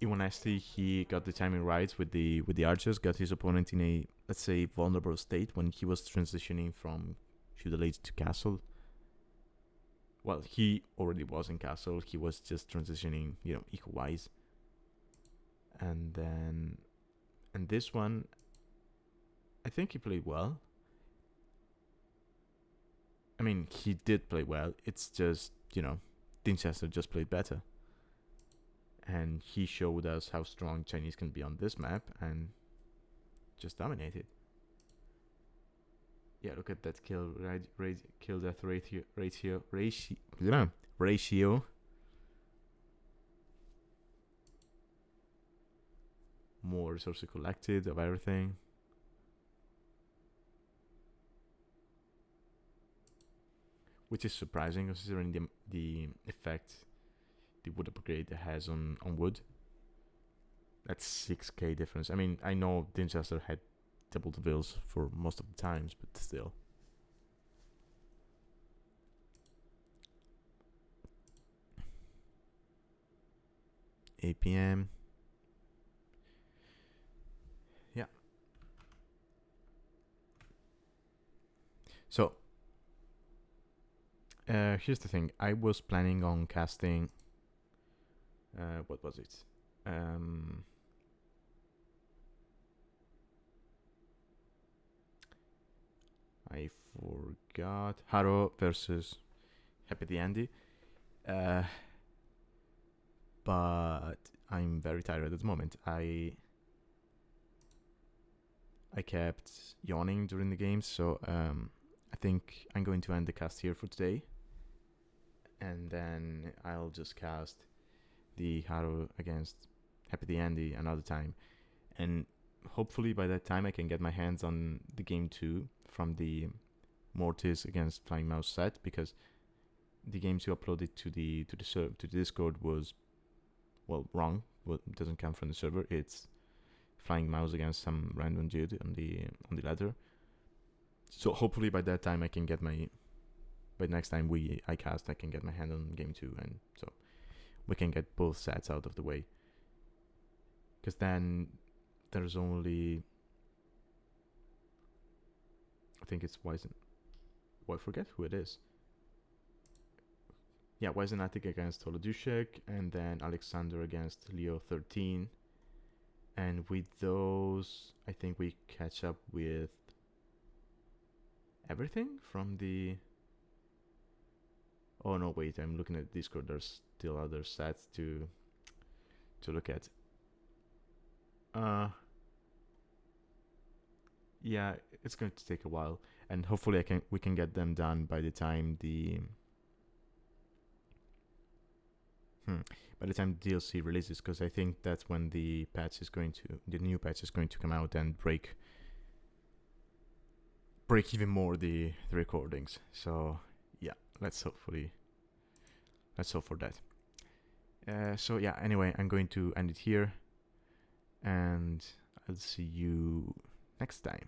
Speaker 1: e1sTea, he got the timing right with the archers, got his opponent in a, let's say, vulnerable state when he was transitioning from feudalate to castle. Well, he already was in castle, he was just transitioning, you know, eco-wise. And then... And this one, I think he played well. I mean, he did play well, it's just, you know, Dinchester just played better. And he showed us how strong Chinese can be on this map and just dominated. Yeah, look at that kill death ratio. More resources collected of everything. Which is surprising considering the effect the wood upgrade has on wood. That's 6k difference. I mean, I know Dinchester had double the bills for most of the times, but still. APM. Yeah. So, here's the thing. I was planning on casting... what was it? I forgot. Haro versus Happy the Andy. But I'm very tired at the moment. I I kept yawning during the games, so I think I'm going to end the cast here for today. And then I'll just cast the Haru against Happy the Andy another time. And hopefully by that time I can get my hands on the game 2 from the Mortis against Flying Mouse set, because the game 2 uploaded to the Discord was, well, wrong. Well, it doesn't come from the server. It's Flying Mouse against some random dude on the ladder. So hopefully by that time I can get my, by next time I cast, I can get my hand on game 2, and so we can get both sets out of the way. Because then there's only, I think it's Wizen. Well, I forget who it is. Yeah, Wizenatic against Holodushek, and then Alexander against Leo 13. And with those, I think we catch up with everything from the... Oh no, wait, I'm looking at Discord. There's still other sets to look at. Yeah, it's going to take a while, and hopefully we can get them done by the time the DLC releases, because I think that's when the new patch is going to come out and break even more the recordings. So yeah, let's hope for that. So yeah, anyway, I'm going to end it here, and I'll see you next time.